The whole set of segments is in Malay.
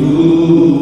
Roh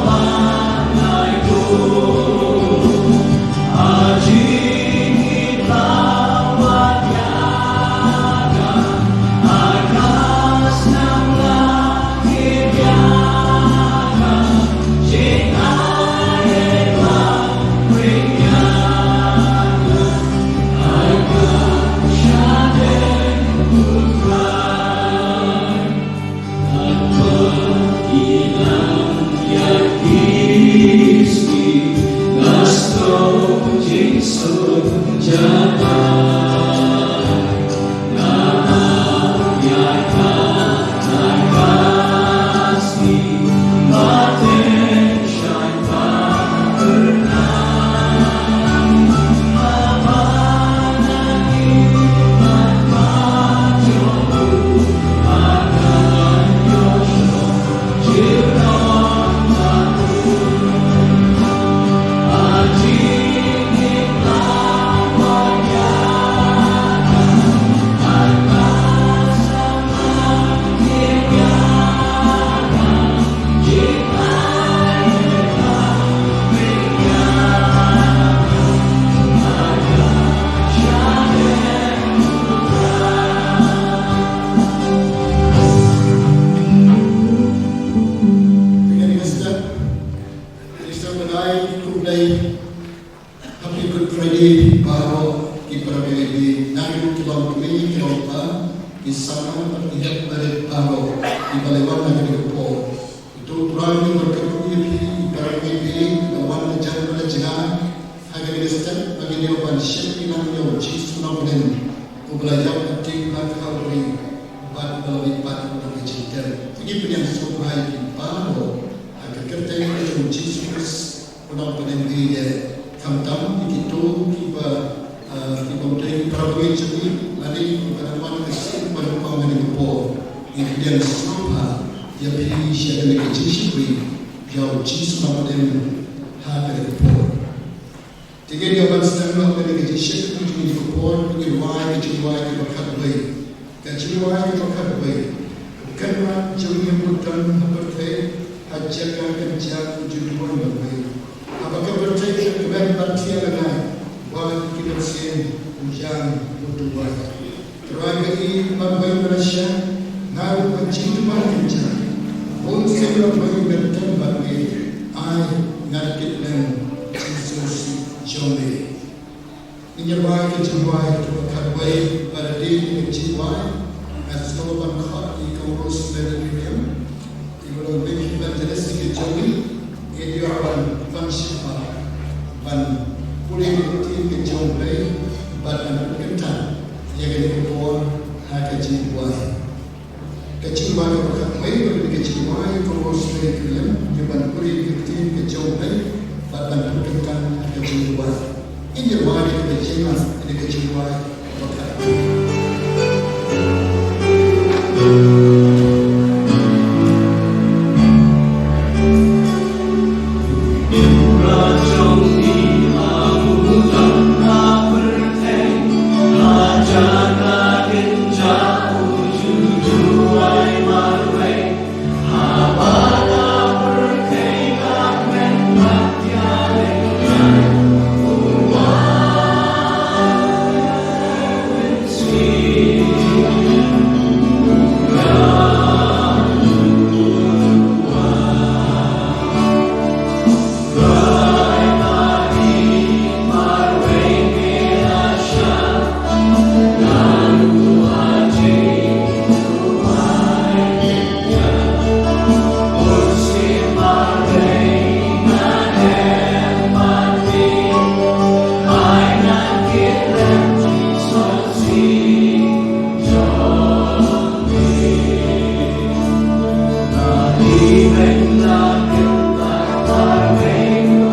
Panai Sebenarnya today Happy Good Friday bahawa kita berada naik kilau kami kilau pa di sana terlihat dari bahawa di balewan negeri Kepo itu kurang berkebun di berbagai lawan jalan jalan agar distan bagi dia banyak yang yang jisu namun belajar penting bagi kami bagi bagi bagi cerita ini punya sebuah bahawa agar kita yang jisu Unang penembih dia kamtam itu tiba dari perabot ini lari pada mana kesini pada kaum yang Kepo kemudian serupa dia pilih siapa yang kecil jauh jisu namun harga Kepo tiga dia banyak orang yang kecil itu Kepo dengan wajib kita berkat baik kecil wajib berkat baik karena jauh yang bukan seperti ajaran kerja tujuan berbaik apakah berjaya kemudian parti dengan wajib kita sen hujan berdua terwakili bagi Malaysia nalu pencinta kerja pun segera bagi bertambah ai ngadit dan Jesus Jombe menyebar kejiwaan terbaik pada diri kejiwaan asal khot di kampus dari William ibu bagi evangelis kejiwaan ini orang fungsional ban boleh tim kejauhan ban kental yang kedua ada kejiwaan berkat baik kejiwaan kampus dari William ban boleh tim kejauhan ban kental ada kejiwaan ini wajib kejiwaan berkat Even not in thy way.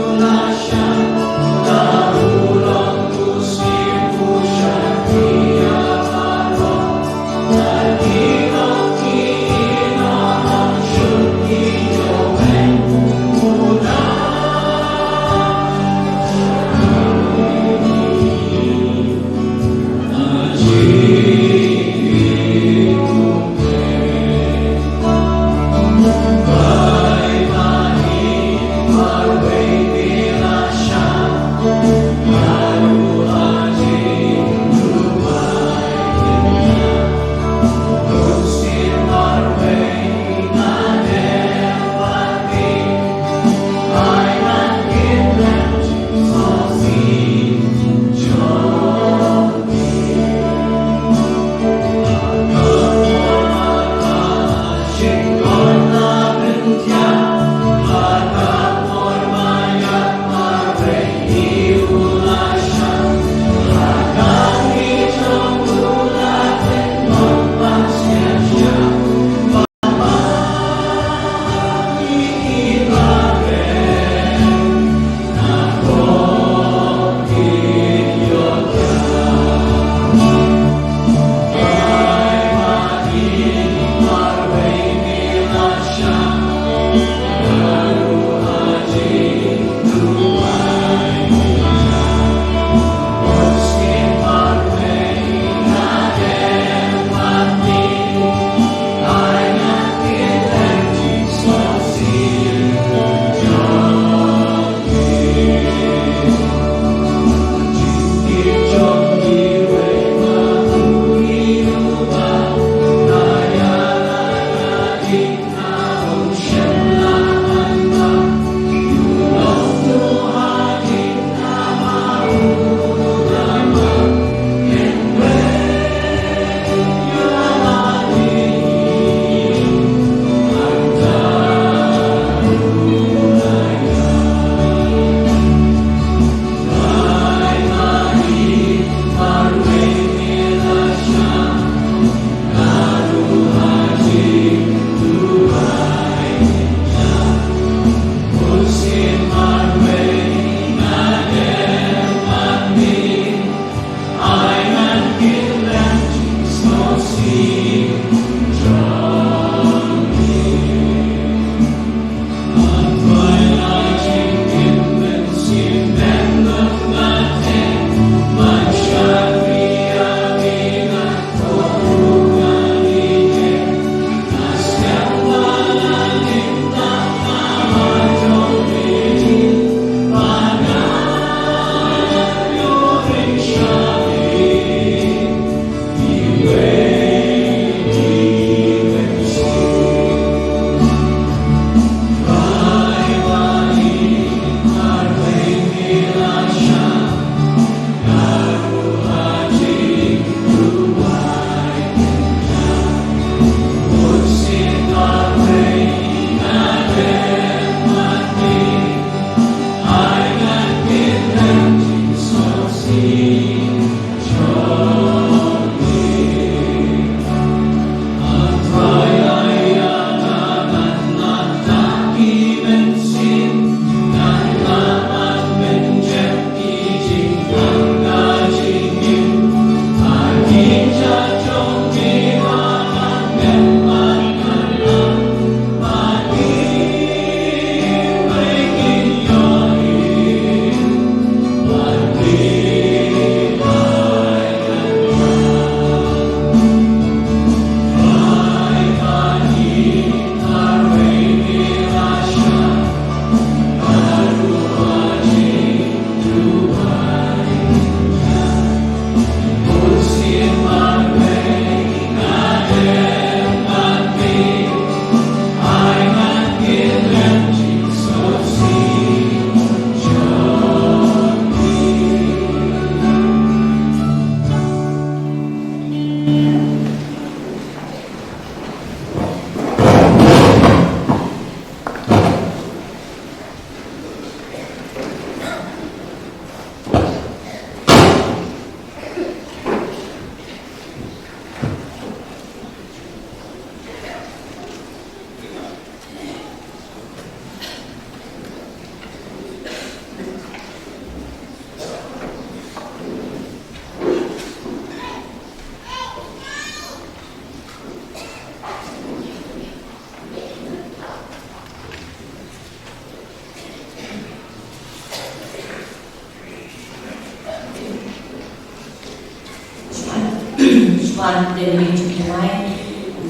Tuhan dan dicubai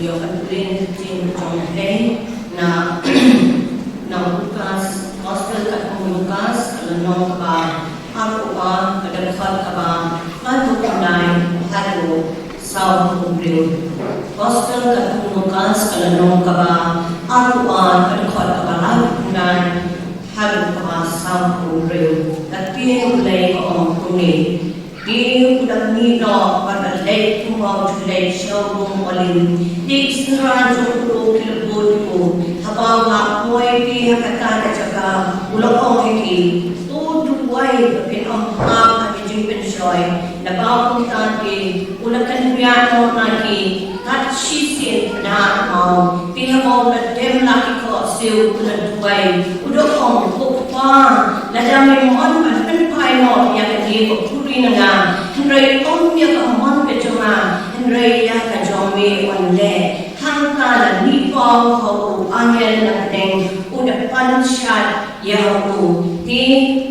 dia akan boleh tim John Play na Lukas Gospel kat Lukas kalau nong kaba aku pada khot kaba matu kandai hadu sau kumbriu Gospel kat Lukas kalau nong kaba aku pada khot kaba lalu kandai hadu kaba sau kumbriu tapi mulai ko kuni dia udah nino pada late kumau late showroom oleh di seran jumlah kilobot habang apoy di hakatan jaga ulokong iki tu duway pin ang kami pensyoy na bawang tadi ulakan piano naki at shisin na mau di habang na dem laki ko siu ulan duway ulokong kukpa na dami mo an paino yang di ko puri nga Henry om ya kamon ke joma Henry ya ka jomi onle hangka la nipong ho angel na deng udah panshat ya ku di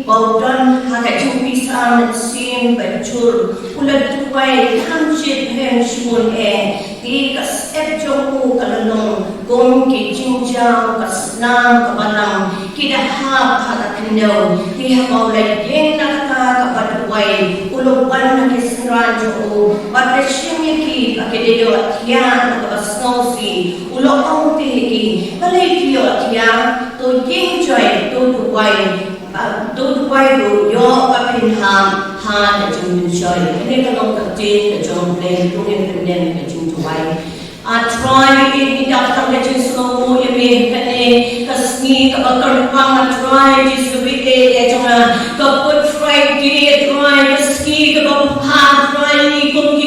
baudon ha ka jupisan sim bacur ulah tuai hamshit hen shun di kas joku kalalong gom ki jinjang kas nam kabalang kidahap ha kendo di ha maulay yeng nakaka kapaduay ulupan na kisran jo pada shimiki akedeyo atya nakabasnosi ulokong tihiki palay atya to yeng joy to duway do yo kapinham ha na jung joy ini kalong kaptin na jong play tungin kenden na jung duway try ini dapat kerja slow ya be kene kasni kabakarpang try jisu be jangan kaput try di try kasni kabapha try ni kun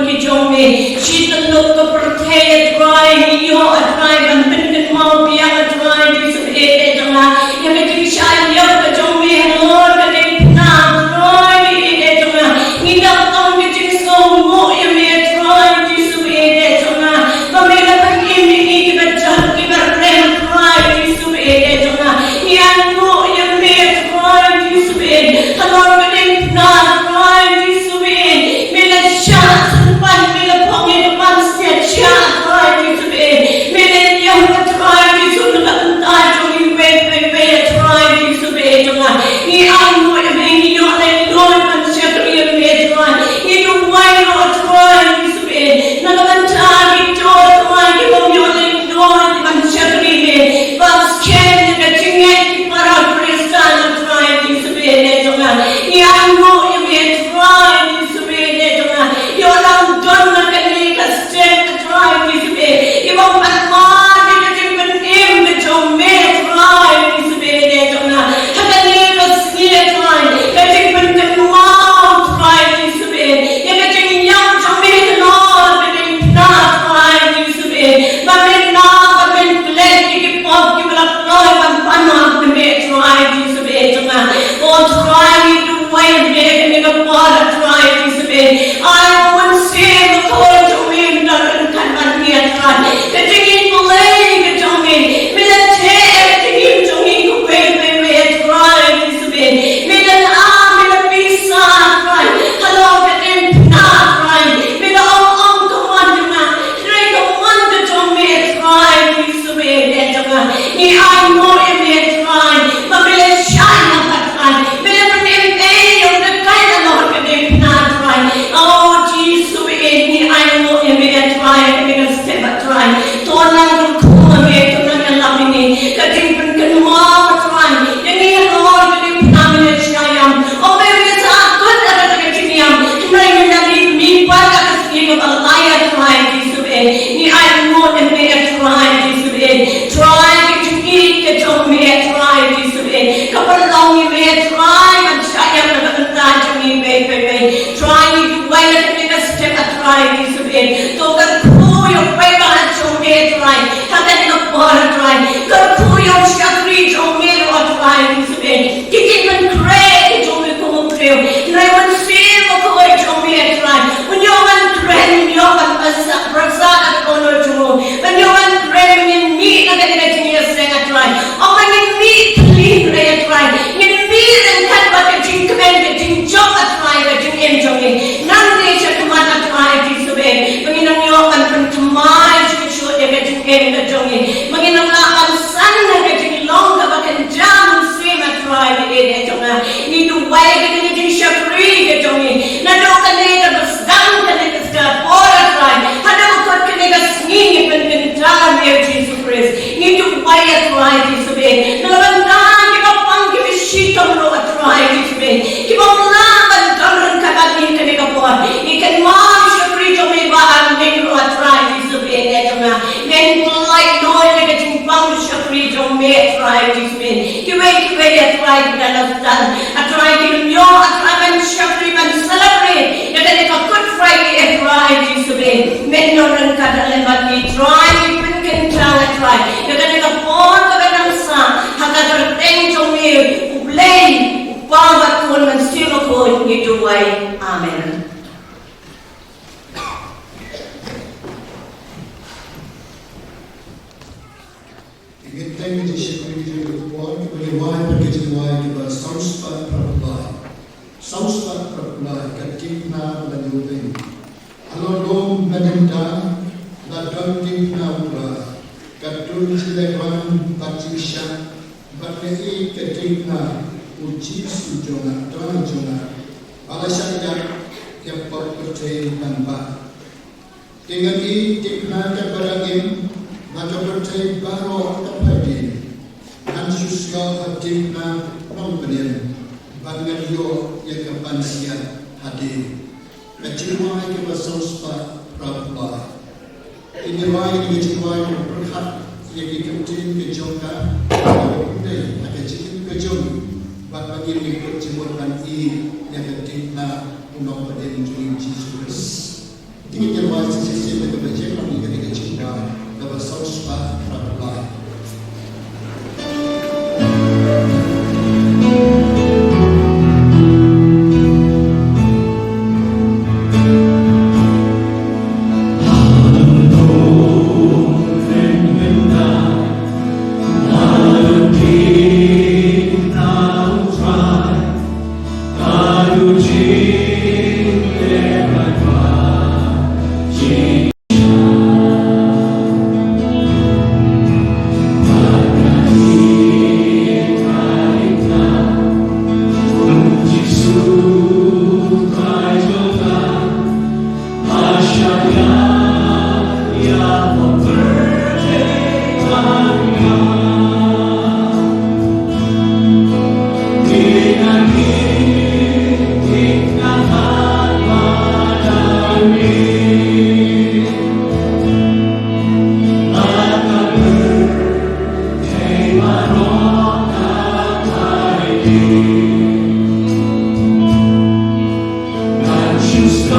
ki jome shit look kaperthe try yo try ban pin mau biang try jisu be jangan ya be kisah yo ka jome hello kene na try jangan ni dapat kerja slow mo ya be try jisu be Pamela pag-ibig ibadyang ibarrem try to be jangan yang mo yang may try to be atrai disbe. Nalabandan kita panggil sitam lo atrai disbe. Kita melaban dalam keadaan ini kapor. Ikan mar syukri jomai bahan men lo atrai disbe netama. Men like noy negating pang syukri jomai atrai disbe. Kita atrai dalam dan atrai kita atrai men syukri men celebrate. Kita dekat Good Friday atrai disbe. Men orang kata lebat ni try pinkan jangan try. Kita dekat pon kita namsa. Haka terteng jomai ublay upabat pun mensilu pun itu way. Amen. Kita ini syukur kita pon kita way pergi way kita sauspat perpulai. Sauspat perpulai ketika menyuling. Alodom menenda ladon tingna ura kadun cilewan bacisha bakei ketika uji sujona tranjona alasya yang percaya tanpa dengan ini tingna kebarangin maka percaya baru terpadi dan susah tingna nomberian bangan yo yang kepansian hadir. Kecilwai kita sauspa prabhupada. Ini wai kecilwai berhak yang diketin kejongka. Ini ada cikin kejong. Bagi ikut cimuran ini yang ketina undang pada Injil Yesus. Tinggi wai sisi yang berjalan ini kecilwai kita sauspa prabhupada. Yesus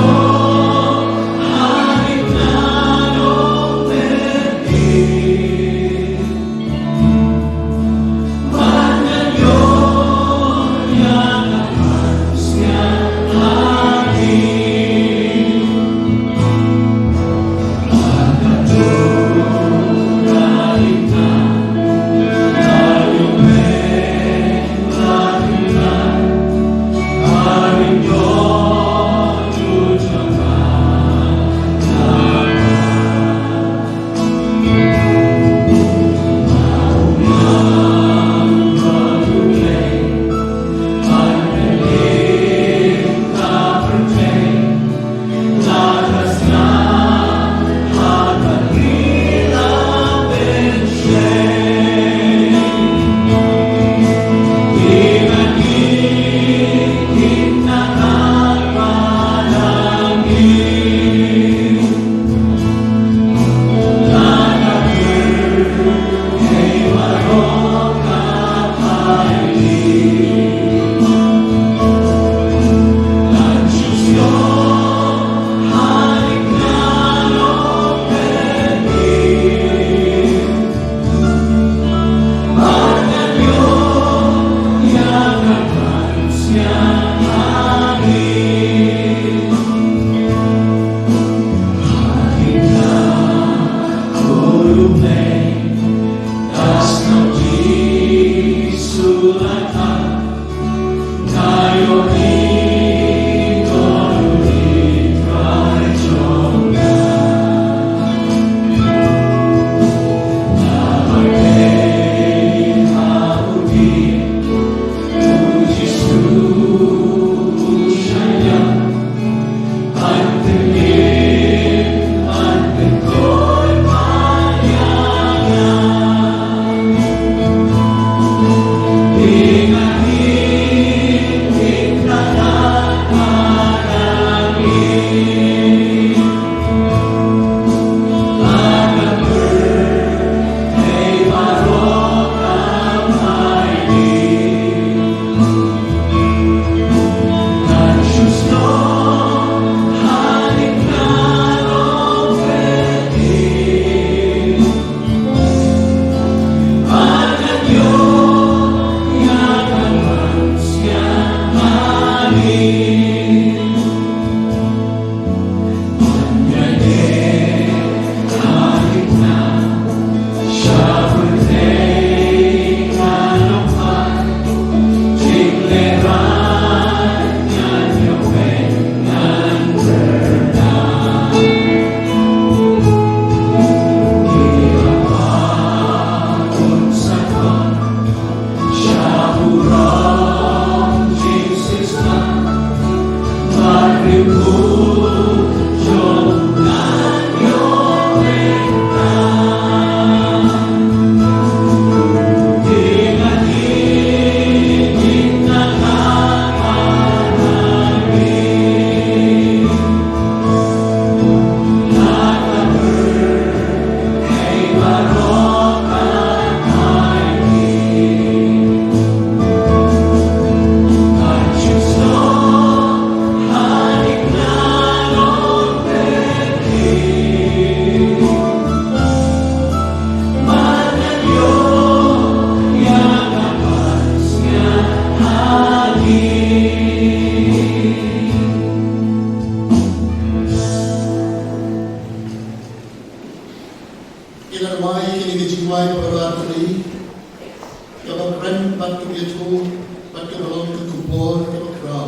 kubur ke bakra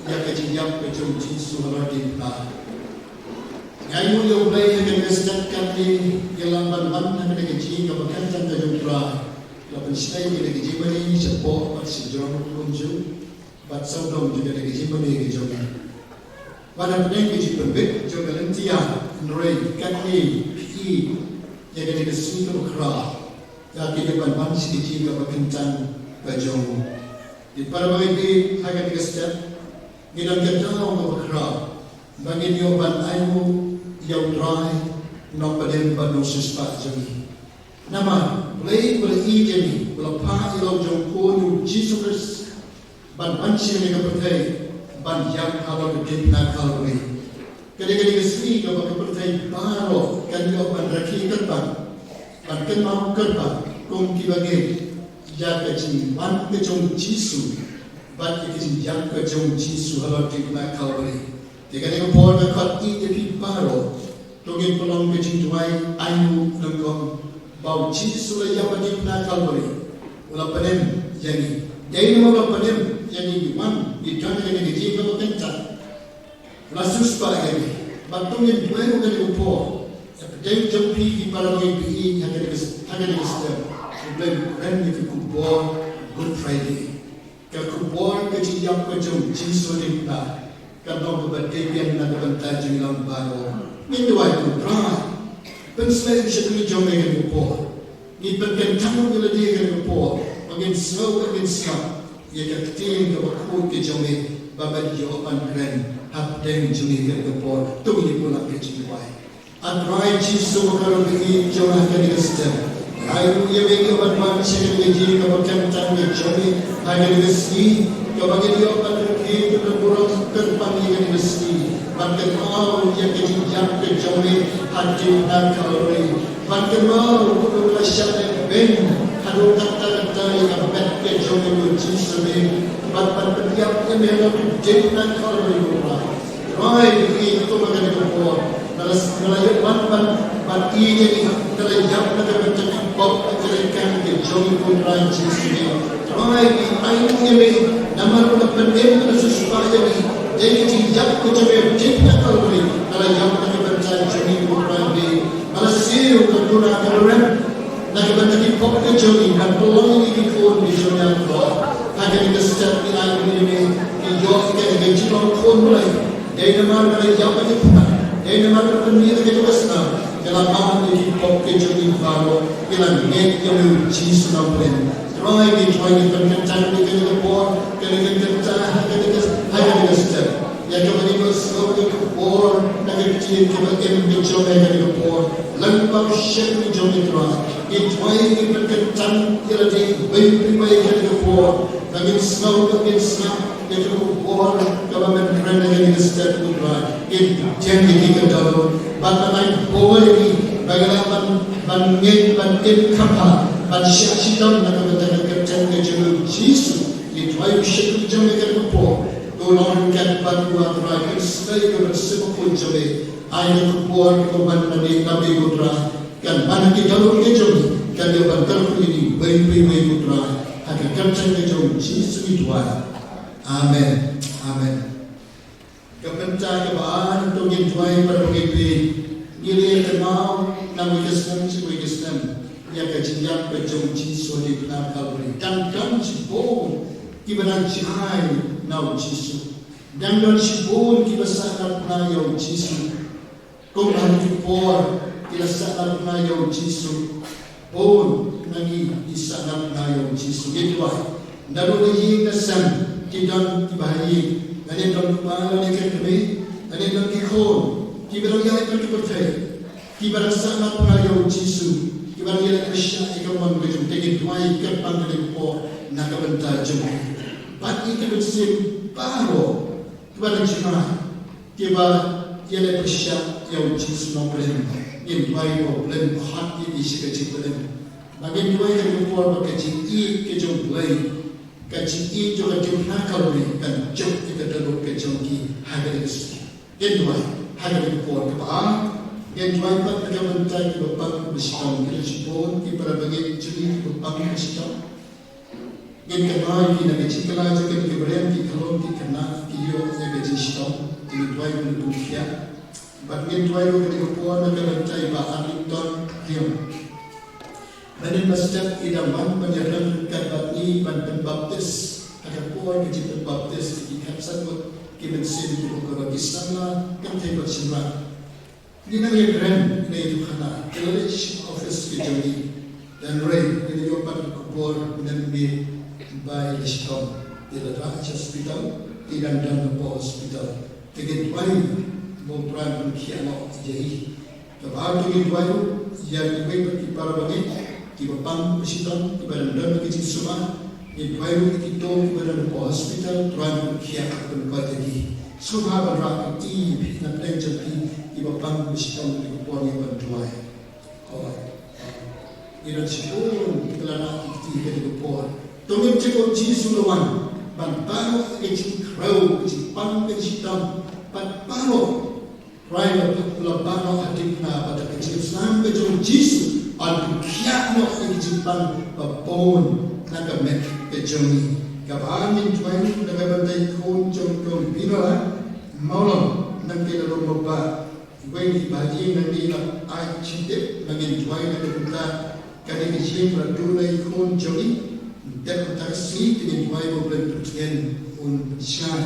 ya ke jiap ke jom jisu haladi na ngayu yo play ke ngestat kan ni gelang ban na ke ji ke bakan tan ke jumra la pensai ke ji bani cepo pat si jom kunju pat saudom juga ke ji bani ke jom pada pedang ke ji pembet jom galantia nrei kan ni i ya ke si ke bakra ya ke ban si ji ke bakan tan ke jom di parabagi di haga di setiap ngidang ketau ke bakra bagi dioban ayu yang dry no paden ban no sispa jami nama play boleh i jami boleh pa ilo jong ko nu Jesus Christ ban banci ne ke pertai ban yang kalau ke na kalori kali-kali kesri ke bagi pertai baro kan yo ban raki kerban ban ken mau kerban kong ki bagi ya ke ji ban ke jong Jesus ban ke ji yang ke jong Jesus kalau ke na kalori jika dia boleh dekat itu baru, togin pelong kecintui ayu nengkong bau cisu le yang bagi nakal beri, ulah penem jadi, jadi nama ulah penem jadi man di tangan yang dijadi kalau kencang, ulah susah jadi, batungin dua orang yang upor, tapi jompi di paralel ini hanya di sekitar, sebelum keren itu kubur Good Friday, kubur kecincang kecung cisu di mana. Kalau berbagai nak bantah jilang baru, ini dua itu dry. Pensel seperti jom dengan upor, ini berkentang bila dia dengan upor, bagian slow bagian slow, ia keting kebaku ke jom bapa jawapan keren, hab deng jom dengan upor, tu ini pula keciwai. Adrai jisu kalau begini jom akan disediakan. Ayu ia bagi obat manusia yang jadi keberkentang ke jom akan disediakan. Kebagian dia akan berkait berkurang terpanggil yang mesti. Bahkan mau yang kejam kejauhi hati dan kalori. Bahkan mau untuk masyarakat ben hadu kata-kata yang bet kejauhi uji seni. Bahkan berdiam yang melaju dan kalori murah. Rai itu mengenai berbuat. Melalui ban ini kalau jam nak bercakap bab akan kejauhi putra uji seni. Rai ini nama pun pendem sesuatu yang jadi tidak kecewé tidak kalori kalau yang kita baca jadi bukan di malasir kedua kalian nak baca di pop kecewé dan peluang ini pun di dunia Allah ada di setiap wilayah ini di Johor kita di Johor pun mulai dari nama dari yang kita dari nama pendiri kita besar dalam hal ini pop kecewé baru dalam net yang Jesus namanya try di perkencan di kebor kerja hanya di step yang kemudian sebagai kebor negeri kecil kemudian mencoba dari kebor lembab syekh mencoba itu di perkencan ialah di bayi dari kebor bagi sebagai itu kebor kemudian kerana di step itu jangan kita dalam bahkan boleh bagaimana banding kapal Manusia sidang nak bertanya kerja kejual Yesus itu ayu syekh jam mereka berpo tolong kan bantuan rakyat sebagai bersebut jame ayu berpo korban nabi putra kan mana kita lalu kejual kan dia bantuan ini bayi putra agar kerja kejual Yesus itu amen amen kebencana kebaan untuk menjual pada pemimpin ini kenal nama Islam sebagai Islam yang kejadian kejong Jisu di benar kalori dan cibon kibaran cihai nau Jisu dan cibon kibasan nau Jisu kumhan kipor kibasan nau Jisu pun nangi isan nau Jisu itu dalu lagi kesan kidan kibahai ada dalam kepala nekatme ada dalam kikon kibaran yang itu kibatai kibaran sangat nau Jisu kibar dia Krishna ikaman betul tegi tuai kerpan dari po nak bentar jumpa pagi kita bersih baru kibar jumpa kibar dia Krishna yang Yesus nombren yang tuai po belum hati di sekecil belum bagi tuai yang po berkecil i kejumpai kecil i juga jumpa kalori kan jump kita dalam kejumpi hadir Yesus yang tuai hadir po kepada yang tuan pat kementai bepang besikam kita sipon kita bagi jadi bepang besikam Gen kanai ki na gechikala jo gen kibren ki kalon ki kana ki yo ya gechishtom ki dwai bu dukia. But gen dwai ro gen ko na kan chai ba Arlington hiam. Manin masjid ida man panyaran kan batni ban baptis ada ko ki jip baptis ki kapsat ko ki ben sin ki ko Islam kan te ko simra. Ni na ye grand na itu kana village office ki jami dan ray ni yo pan ko bor nan bi by the storm, the Raj Hospital, the London Hospital. They get one more prime Kiano Jay. The bar to get one, Yan Wait, the Parabani, the Bapam Hospital, the London Kitchen Suma, the Bible, the Tom, the London Hospital, prime Kiano and Kataki. So have a rock tea, the pledge of the Bapam Hospital, the Pony and Dry. Alright. You know, she told the Lana the poor. Tungin cakap Yesus lawan, ban baru kecil kerau, kecil pan kecil tam, ban baru, raya pelabang adik na pada kecil Islam kecil Yesus, adu kiat no kecil pan babon, naga mek kecil ni. Kapan ni tuan naga bantai kon jom bina, malam nak kita rumah ba, tuan di bagi nanti nak ai cinta, nagin tuan naga bantai kali kecil berdua kon jom ni. Dan taksi dengan dua bulan pertian unsur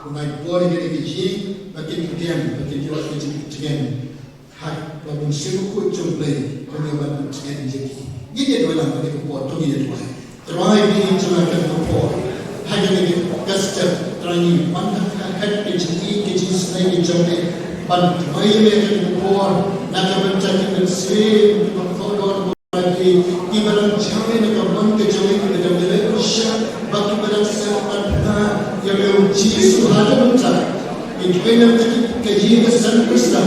unai boleh jadi kecil, bagi pertian, bagi jual kecil pertian, hak babun sebuku jumlah penyebar pertian jadi. Ini dua orang bagi kupon, tu ini dua. Terakhir ini cuma kan kupon, hanya lagi kasih terakhir mana hak kecil senai jumlah, ban terakhir lagi kupon, nak mencari bersih, kupon lagi, ibarat jamin nak kecil bagi pada sahabat yang Yesus ada mencari itu yang kajian kesan Kristen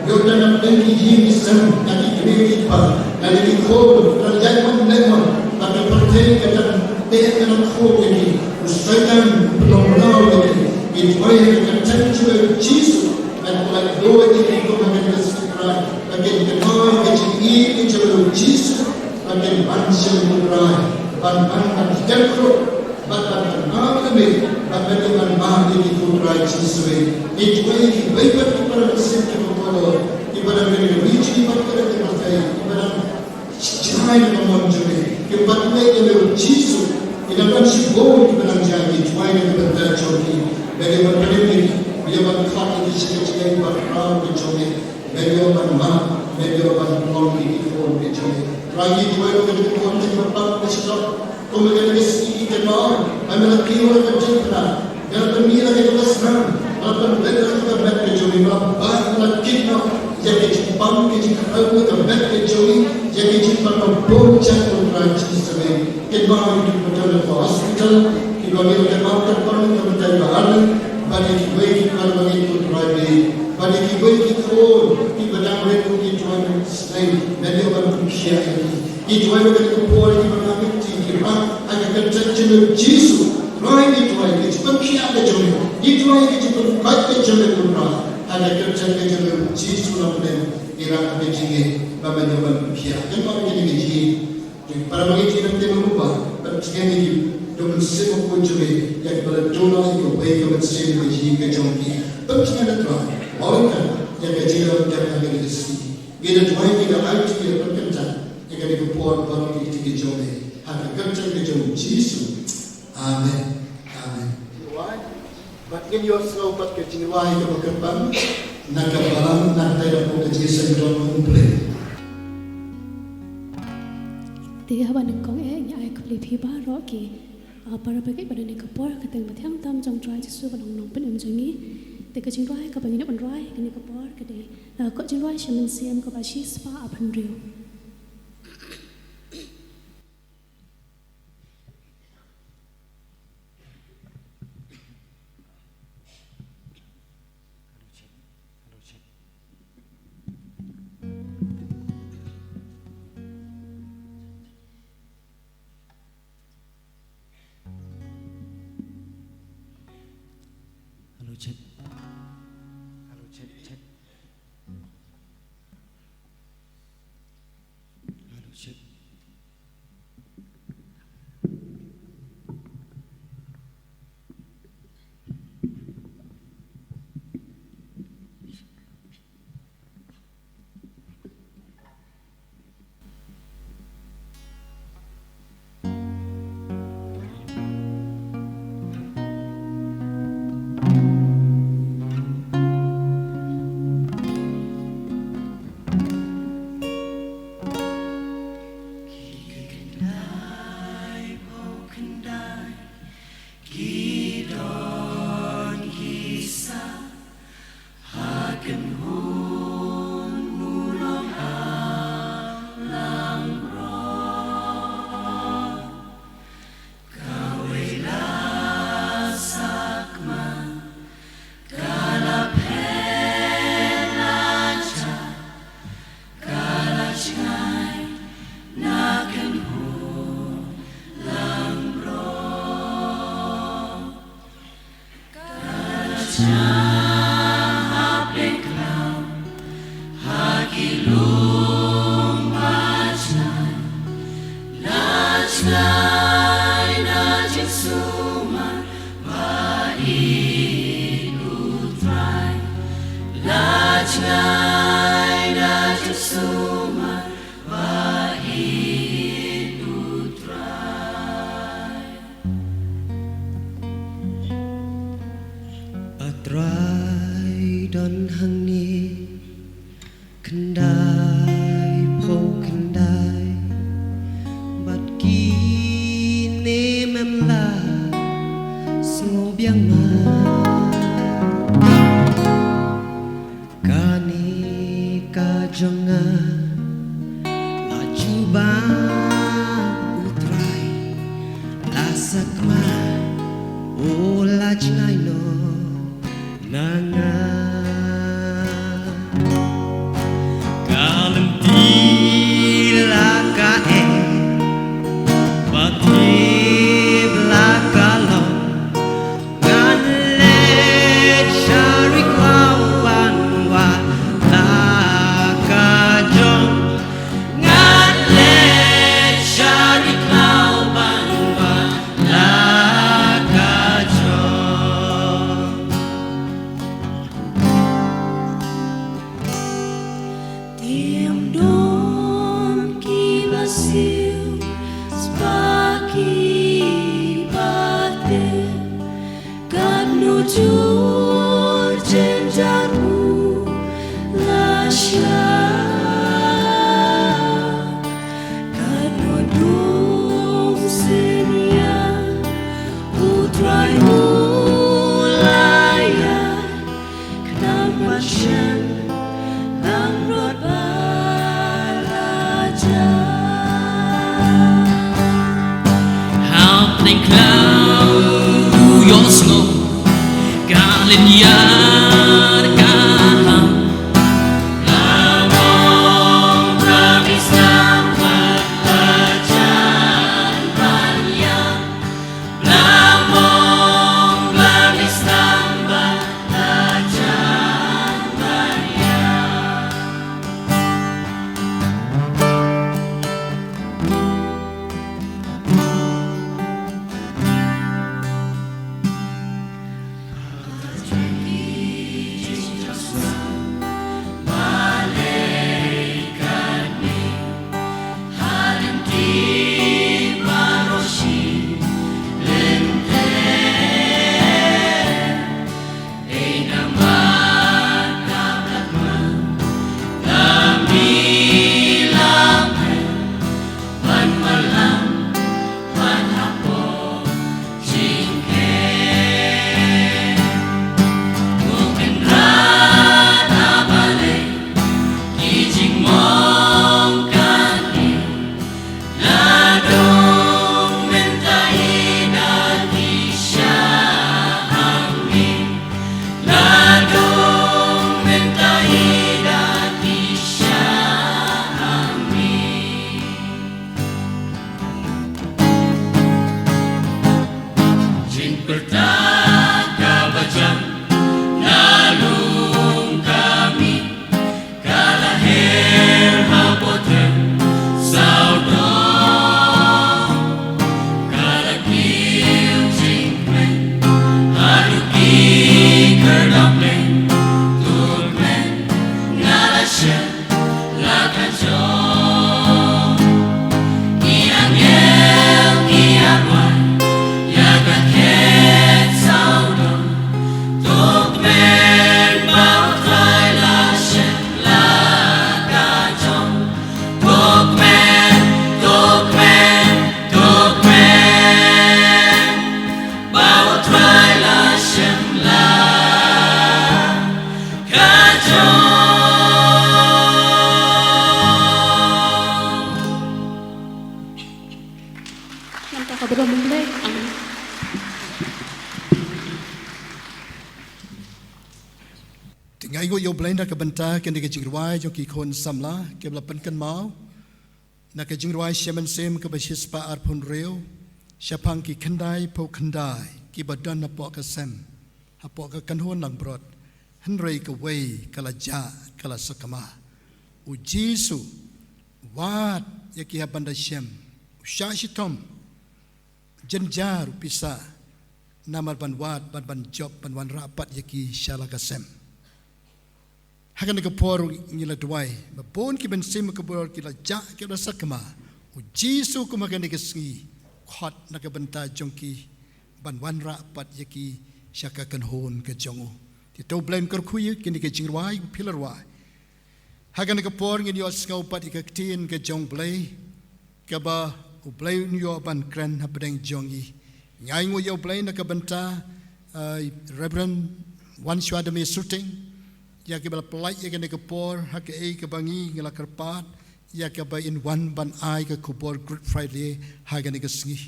yang dalam kajian Kristen nanti kita nanti kau kerajaan lemon bagi percaya kata dengan kau ini ustazan penolong ini itu yang kecuali Yesus dan kalau dua ini kau mengenai sekarang bagi kenal kajian kecuali Yesus bagi bangsa Ukraina ban terkro ban kenal kami ban dengan mahdi di putra Yesus itu yang baik kepada setiap orang ibarat dengan biji perkara percaya ibarat jangan memonjol ibarat dengan Yesus ibarat sibuk ibarat jangan jangan ibarat joki bagi berpendek dia berkata di sini berperang di joki bagi orang mah bagi orang pulang di phone di joki lagi dua orang di phone di berperang di sini kemudian isi kenal, anda kira kerja dan pemira kita senang, dan pemira kita berkecuali bapak kita jadi Jepang kita kalau berkecuali jadi Jepang berbocah untuk Yesus kita itu betul hospital kita melihat kenal terpanu kita berbahan bagi kita bagi itu pribadi bagi kita kita dalam itu kita selain dari orang kaya itu yang kita boleh kita agar terjadi Yesus, roh itu lagi seperti apa jadi? Itu lagi seperti apa jadi pura? Agar terjadi Yesus dalam era begini, bapa jawaban kia. Kenapa jadi begini? Para bagi kita lupa, percaya ini dengan semua kunci yang berdoa itu baik kepada semua begini kejongki. Percaya terang, orang kan yang kecil dan yang kecil. Kita doa kita ayat kita berkencan, yang kita buat baru kita kejongki. Ada kerja kejauh Yesus. Amin. Amin. Batin Yosef bat kejiwai ke berkembang, nak balam nak tidak boleh Yesus dalam kumpulan. Tiga hari kong yang ayah kembali piba roki, para pergi pada ni kapor keteng bertiang tam jang try Yesus kalau nong pen emjangi, tiga jiwai ke bagi ni penrai ke ni kapor ke deh, kau jiwai shaman siam ke basi spa apan rio. Cek. Halo cek. Halo cek. Atrai dan hangi kendai po kendai bat kini memla ngobiang ma kani kajonga laju bang utrai lasak ma ola jingai no nanga kalem tila kae pati belakalo nganle syari kawan wa lakajong nganle syari kawan wa lakajong Tiam don kibasil spaki bate kanujur jenjaru lasya kanudung senia utrai ulaya kenamasyan Lamrod balaja Helping cloud your snow Galin yar kaham Lamong rabis nampak lajan banyak Lamong rabis nampak lajan banyak Ngai go yo blenda ke benta ke ke jingruai jo ki khon samla ke bla pen kan mau na ke jingruai shaman sem ke basis pa arpun reo shapang ki khandai po khandai ki badan na po ka sem hapo ka kanhon lang brot henrei ka wei kala ja kala sakama u Jesu wat yaki habanda shem ushashi-tom jenjar pisa namar ban wat ban job ban rapat yaki shalakasem hakan ka por ngila duai ba bon ki ben sim ka por kila ja kila sakama u Jesu ko makan ka singi khot nakabenta jongki ban wan rapat yaki shaka kan hon ka jongo ti to blame kar khuy kini ka jingwai pilar wa hagan ka por ngin yo skau pat ka tin ka jong blay ka ba u blay yo ban kran habdeng jongi ngai ngo yo blay na ka banta reverend wan shwadame shooting ya ka bal plai ya ka por hak e ka bangi ngala karpat ya ka ba in one ban ai ka kubor Good Friday hagan ka singi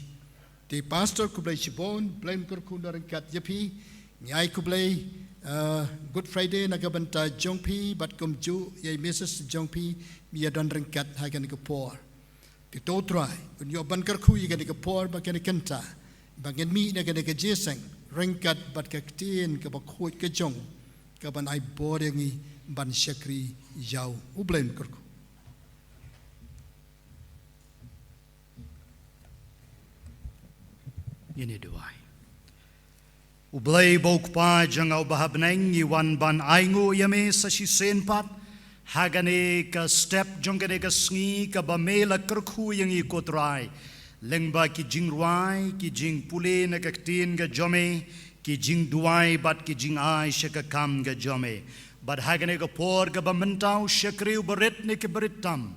ti pastor kublay sibon blame kar kundaran kat yapi nyai kublay Good Friday nagabanta jongpi bat kumju yai Mrs. jongpi biya don rengkat hagan ka por ti to try kun yo ban kar khu yigan ka por ba kan kenta bangen mi na kan ka jeseng rengkat bat ka tin ka ba khoi ka jong ka ban ai borengi ban shakri yau u blame kar khu ini duai ublay bok pa jangau bahabneng iwan ban aingu yame sashi senpat hagane ka step jongane ka sngi ka bamela kerkhu yang ikotrai lengba ki jingruai ki jing pule na ka tin ga jome ki jing duai bat ki jing ai shaka kam ga jome bat hagane ka por ka bamantau shakriu baret ne ke beritam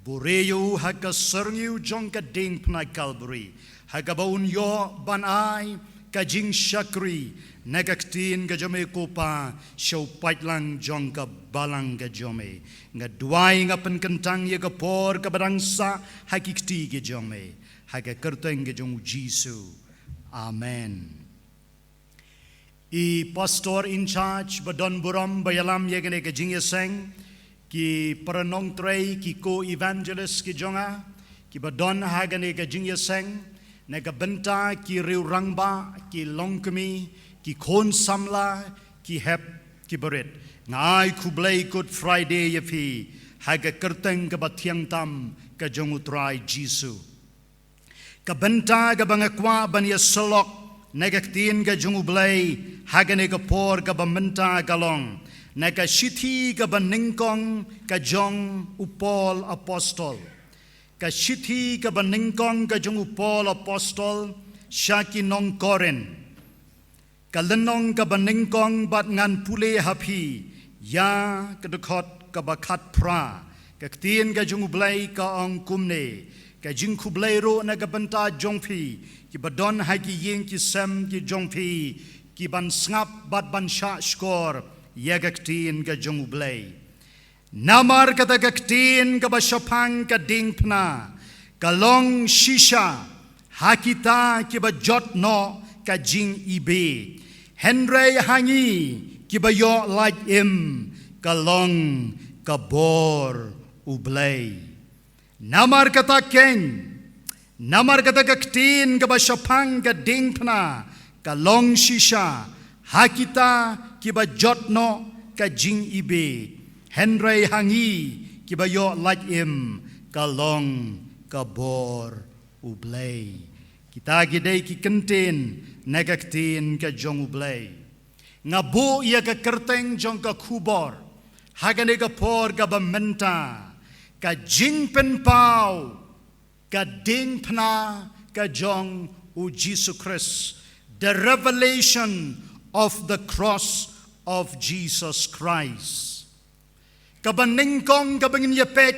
boreyu haga serniu jong ka ding pnai Calvary hagabaun yo ban ai ka jing shakri nagaktin ga jome kopa show paitlang jong ka balang ga jome nga duai nga penkentang ye ka por ka barangsa hakikti ga jome haga kerteng ga jong Jesu amen. I pastor in charge badon buram bayalam ye gane ga jing yeseng ki paranong trei ki ko evangelist ki jonga ki badon hagane ga jing yeseng nagabenta ki riu rangba ki longkemi ki kon samla ki hep ki berit ngai kublay Good Friday yapi haga kerteng ka batiang tam ka jongutrai Jesu ka benta ka bangakwa bania selok nagaktin ka jongublay haga nega por ka bamenta galong naga shiti ka baningkong ka jong upol apostol ka shiti ka baningkong ka jong upol apostol shaki nong koren ka lenong ka baningkong bat ngan pule hapi ya ka dekot ka bakat pra ka ktien ka jong ublay ka ong kumne ka jing kublay ro na ka banta jongpi ki badon hagi yeng ki sem ki jongpi ki ban ngap bat ban sha skor ya ka ktien ka jong ublay namar kata kaktin ka basyapang ka dingpna kalong shisha hakita ki bajot no ka jing ibe henry hangi ki bayo like im kalong ka bor ublay namar kata ken namar kata kaktin ka basyapang ka dingpna kalong shisha hakita ki bajot no ka jing ibe Henry hangi kibayo like im kalong kabor ublay kita gidey ki kentin nagaktin ka jong ublay ngabu iya ka kerteng jong ka kubor hagane ka por ka bamenta ka jing penpau ka ding pna ka jong u Jesus Christ the revelation of the cross of Jesus Christ kabaningkong kabangin yapet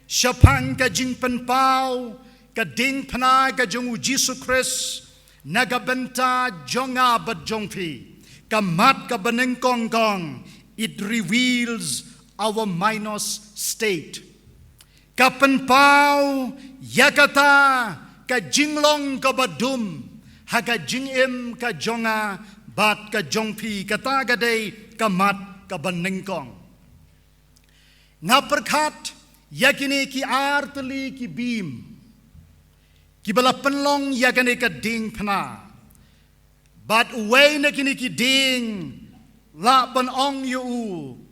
syapang ka jing penpau ka ding pna ka jong u Jesus Christ nagabenta jonga bat jongpi kamat kabaningkong kong it reveals our minus state kapenpau yakata ka jinglong ka badum haga jingim ka jonga bat ka jongpi kata gadai kamat kabaningkong nga perkat yakini ki artli ki bim ki bala penlong yakini ka ding pna But way na kini ki ding la ban ong yu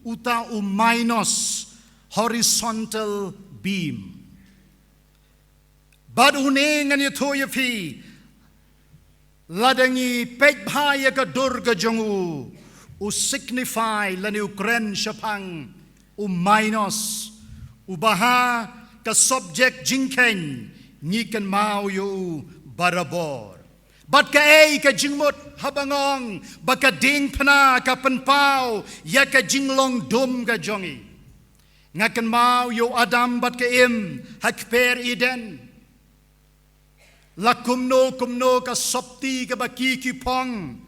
uta minus horizontal beam. But uning an ito yafi ladangi pek bhaya ka durga jongu signify lani ukren syapang minus baha ka subject jingken ngikan mau yu barabor. Bat ka ka jingmut habangong baka ding pana ka penpau ya ka jinglong dum ka jongi. Ngakan mau yu Adam bat ka hakper Eden. La kumno ka sopti ka baki ki pong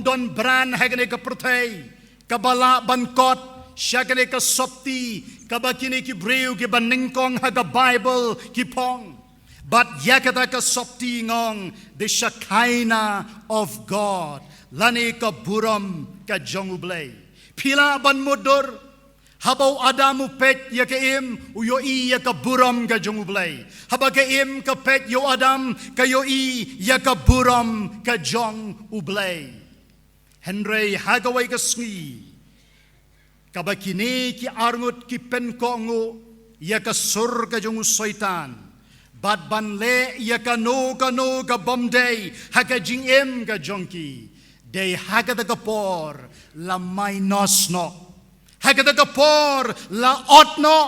don bran hagane ka protay ka bala bankot syagane ka sopti ka bakini ki breu ki baningkong haga Bible ki pong. But yakata ka sopti ngong the Shekinah of God lani ka buram ka jongublay pila ban mudur. Habaw Adamu pet ya kaim uyo i ya ka buram ka jongublay. Haba kaim ka pet yo Adam kayo i ya ka buram ka jong ublay. Henry hagaway ka sngi. Kabakini ki arngut ki penkongo ya ka sur ka jong soitan. Bad banle ya ka no ka bomday haga jingem ka jongki. Day hagada ka por la minus no. Hagada ka por la otno,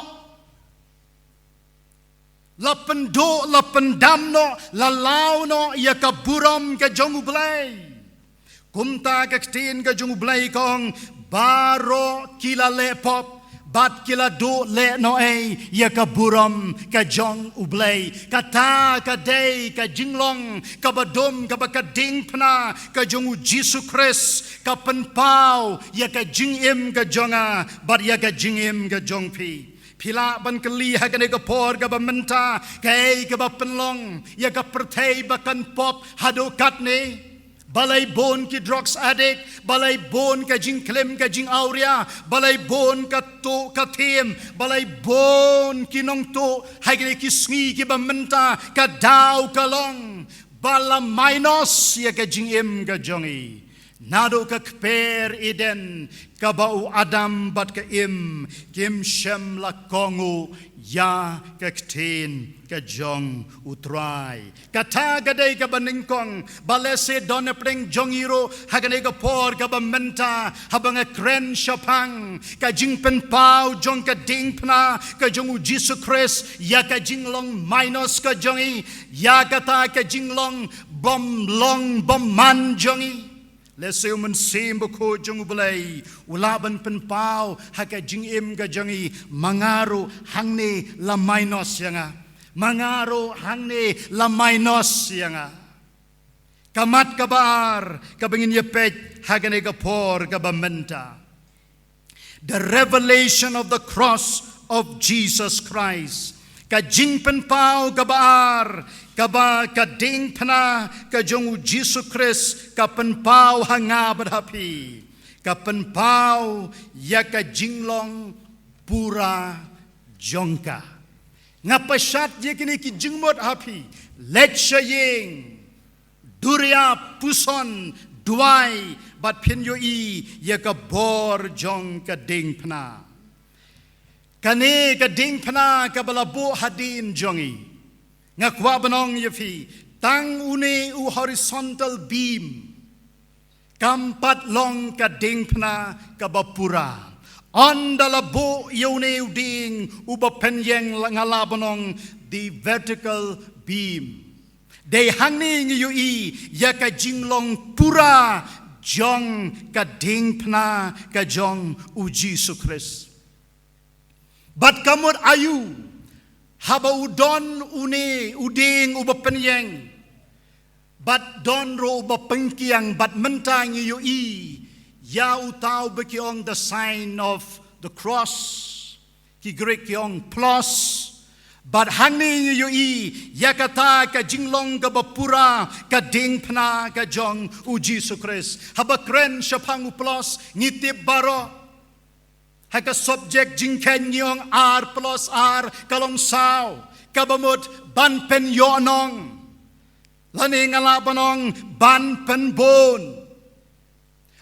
la pendo, la pendamno, la launo, ya ka buram ka jongublay. Kumta ka ktin ka jongublay kong baro kila lepop, bat kila do le no ya ka buram ka jong ublay. Kata ka day ka jinglong ka badom ka bakading pna ka jongu Jesus Christ ka penpau ya ka jingim ka jonga bat ya ka jingim ka jongpi. Pila ban kali hagane ka por ka bamenta kay ka bapenlong ya ka pertay bakan pop hadokat ne. Balay bon ki drugs addict, balay bon ka jing klem ka jing aurea, balay bon ka to ka tem, balay bon ki nong to, hagre ki sngi ki bamenta ka daw ka long, bala minus ya ka jing im ka jongi. Nado ka kper Eden, ka bau Adam bat ka kim shem la kongo, ya ka kten ka jong utray. Kata gaday ka baningkong, balese don preng jongiro, hagane ka por ka bamenta, habang a kren syapang, ka jing penpau jong ka ding pna, ka jong u Jesus Christ, ya ka jinglong minus ka jongi, ya kata ka jinglong bomlong bomman jongi. Leseu mensim buku jong belai ulaban penpau haka jingim ka jangi mangaro hangne la minus yanga mangaro hangne la minus yanga kamat kabar kabingin yepet hagane kapor kabamenta. The revelation of the cross of Jesus Christ ka jing penpau kabar kaba kading pana ka jong Jesus Christ ka penpau hanga berhapi ka penpau ya ka jinglong pura jongka ngapasyat ye kini ki jingmot hapi let shaying duria puson duai bat pin yo i ya ka bor jong ka ding pana kane ka ding pana ka balabo hadin jongi ngakwa banong yafi tang une u horizontal beam kampat long ka dingpna ka bapura andalabo yone uding uba penyeng ngalabanong the vertical beam they hangning yu i ya ka jinglong pura jong ka dingpna ka jong u Jesus Christ but kamut ayu haba udon une uding uba penyeng bat don ro uba pengkiang bat mentang yu i ya utau bekiong the sign of the cross ki Greek kiong plus but hangni yu i ya kata ka jinglong ka bapura ka dingpna ka jong u Jesus Christ haba kren syapang plus ngitip baro haka subject jingken yong R plus R kalong sao kabamut ban pen yonong Lani ngala banong ban penbon.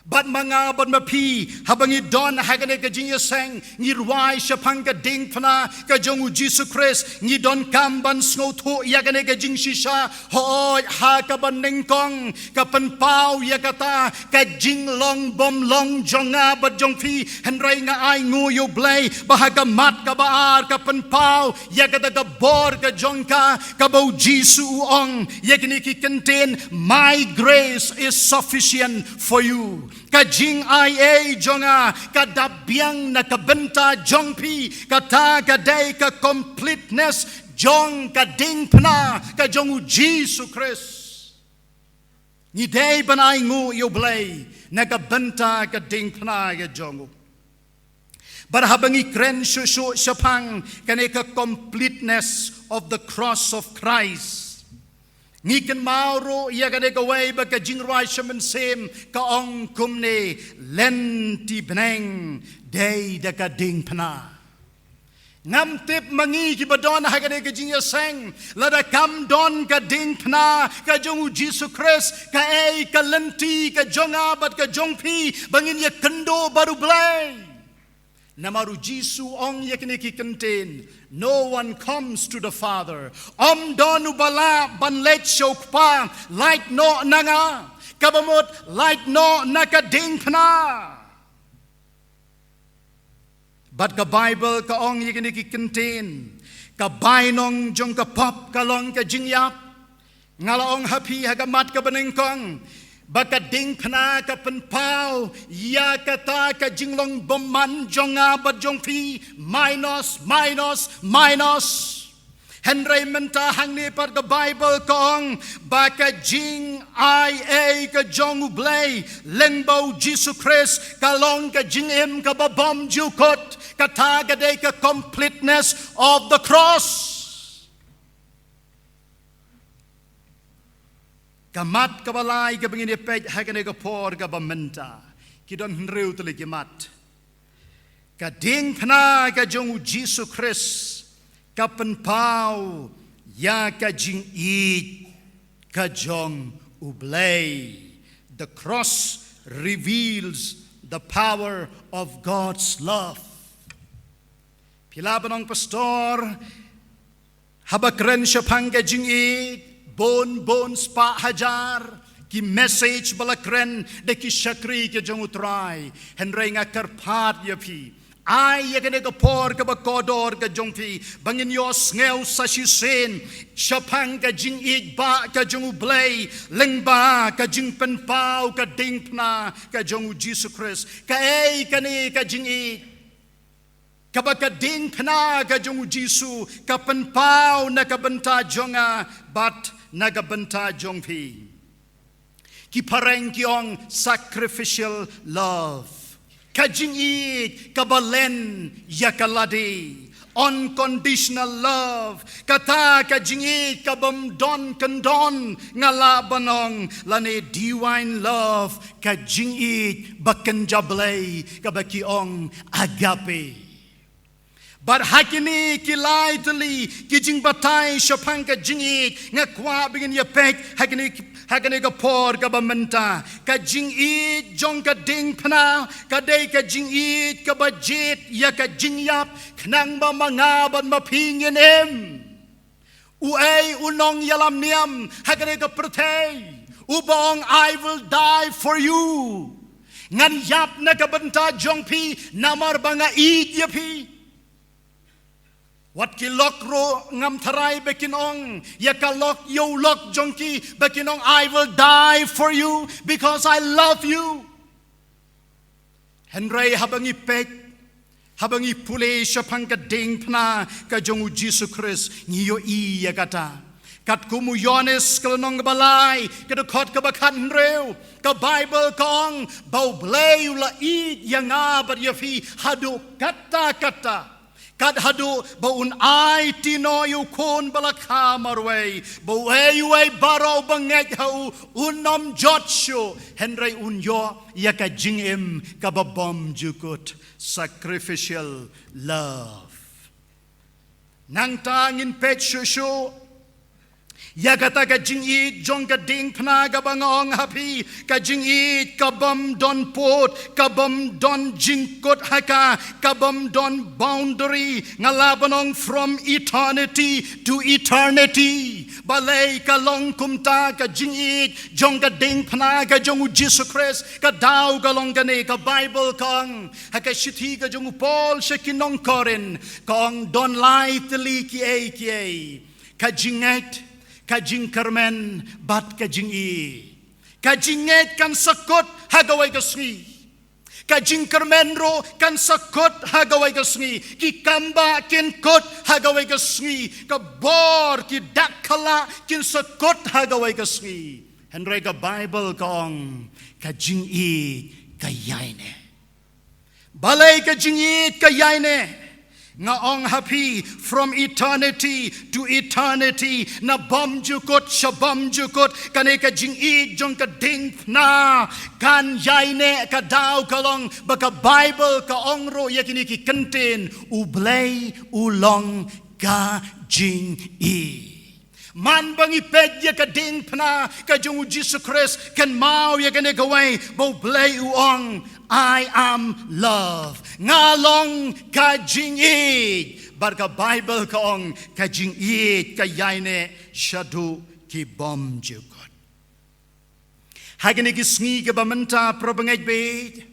Bat mga bat mapi habangi don hagane ka jing yaseng ngirwai shapang ka ding pana ka jong Jesus Christ ngi don kamban sngo tho yagane ka jing shisha hoi ha ka ban nengkong ka penpau yakata ka jing long bom long jonga bat jong phi henrai nga ai ngu yo blay bahaga mat ka baar ka penpau yakata ka bor ka jongka ka bau Jesus ong yagane ki contain my grace is sufficient for you. Kajing ai jonga kadabyang nakabenta jongpi kata kaday ka completeness jong kading pna ka jongu Jesus Christ. Ni day banay ngu yo blay nakabenta kading pna ka jongu. Barhabang ikren shushu shapang kaneka completeness of the cross of Christ. Ngikan mauro ia kade kawai ba ka jingrai shaman sem ka ong kumne lenti beneng day da ka ding pana ngam tip mangi ki badon ha kade ka jingya seng lada kam don ka ding pana ka jongu Jesus Christ ka ka lenti ka jonga bat ka jongpi bangin ya kendo baru blay namaru Jisu ong yakini ki contain. No one comes to the Father. Om donu bala ban let shokpa light no nanga kabamot light no nakading pana. But the Bible ka ong yakini ki contain. Ka bainong jong ka pop kalong ka jingyap ngalaong happy hagamat ka banengkong. Baka ding pana ka penpau ya kata ka jinglong boman jonga bat jong pi minus Henry menta hang ni par the Bible kong baka jing ai ka jong ublay lenbo Jesus Christ kalong ka jing im ka babom jukot kata ka day ka completeness of the cross. Kamat kabalay ka bangin ipet hagane ka por ka bamenta kidon henriu tuli kimat ka ding pana ka jong Jesus Christ ka penpau ya ka jing it ka jong ublay. The cross reveals the power of God's love. Pilabanong pastor habakren siya pang ka jing it bon spa hajar ki message balakren de ki shakri ke jong utrai henry nga karpat ya pi ai ya kene ka por ka bakodor ka jong pi bangin yo ngeu sa shisen shapang ka jing ik ba ka jong ublay lengba ka jing penpau ka dingpna ka jong Jesus Christ ka kani ka jing ik kabakading pna ka jong Jisu kapenpau na kabenta jonga bat nagabenta jong pi ki pareng kiong sacrificial love kajing it kabalen yakaladi unconditional love kata kajing it kabam don kandon ngala banong lane divine love kajing it bakenjablay kabakiong agape. But hakini kilai tali kijing batay shapang ka jingit nga kwa bingin ya pek hakini ka por ka bamenta ka jingit jong ka ding pana ka day ka jingit ka budget ya ka jingyap knang ba mga ban mapingin uay unong yalam niam hakini ka protay ubong I will die for you ngan yap na ka benta jong pi namar ba nga ya pi. Wat ki lok ro ngam taray bekinong yakalok yo lok jongki bekinong I will die for you because I love you. Henry habang ipek habang ipule siya pang kading pna ka jongu Jesus Christ ngiyo iya kata kat kumuyones kalanong balay kadukot kabakat henrew ka Bible kong baublay ula yang abat yafi hadu kata kad hadu baun ai tinoyu kon balaka marway baway baraw bangek hau unom jotsho henry unyo yaka jingim kababom jukut sacrificial love nang tangin pet shusho Ya kata ka jingit jong ka ding pna ka bangong happy ka jingit ka bam don pot ka bam don jingkot haka ka bam don boundary ngalabanong from eternity to eternity balay ka long kumta ka jingit jong ka ding pna ka jong Jesus Christ ka daw ka long gane ka Bible kang haka shithi ka jong Paul shakinong korin kang don lightly ki ka jingit kajing kermen bat kajing kajinget kan sakot hagaway kasngi kajing kermen ro kan sakot hagaway kasngi ki kamba kin kot hagaway kasngi ka bor ki dakala kin sakot hagaway kasngi Henry ka Bible kong kajing kayayne balay kajing kayayne ngaong happy from eternity to eternity na bom jukot shabam jukot kaneka jing jong ka ding na kan yaine ka daw kalong baka Bible ka ongro yakini ki kentin ublay ulong ka jing man bangi pedya ka ding pna ka jong Jesus Christ kan mau ya kane gaway bo blay uong I am love ngalong ka jing barka Bible ka ong ka jing ka yaine shadu ki bom jukot hagani ki sngi ka bamanta probangay bait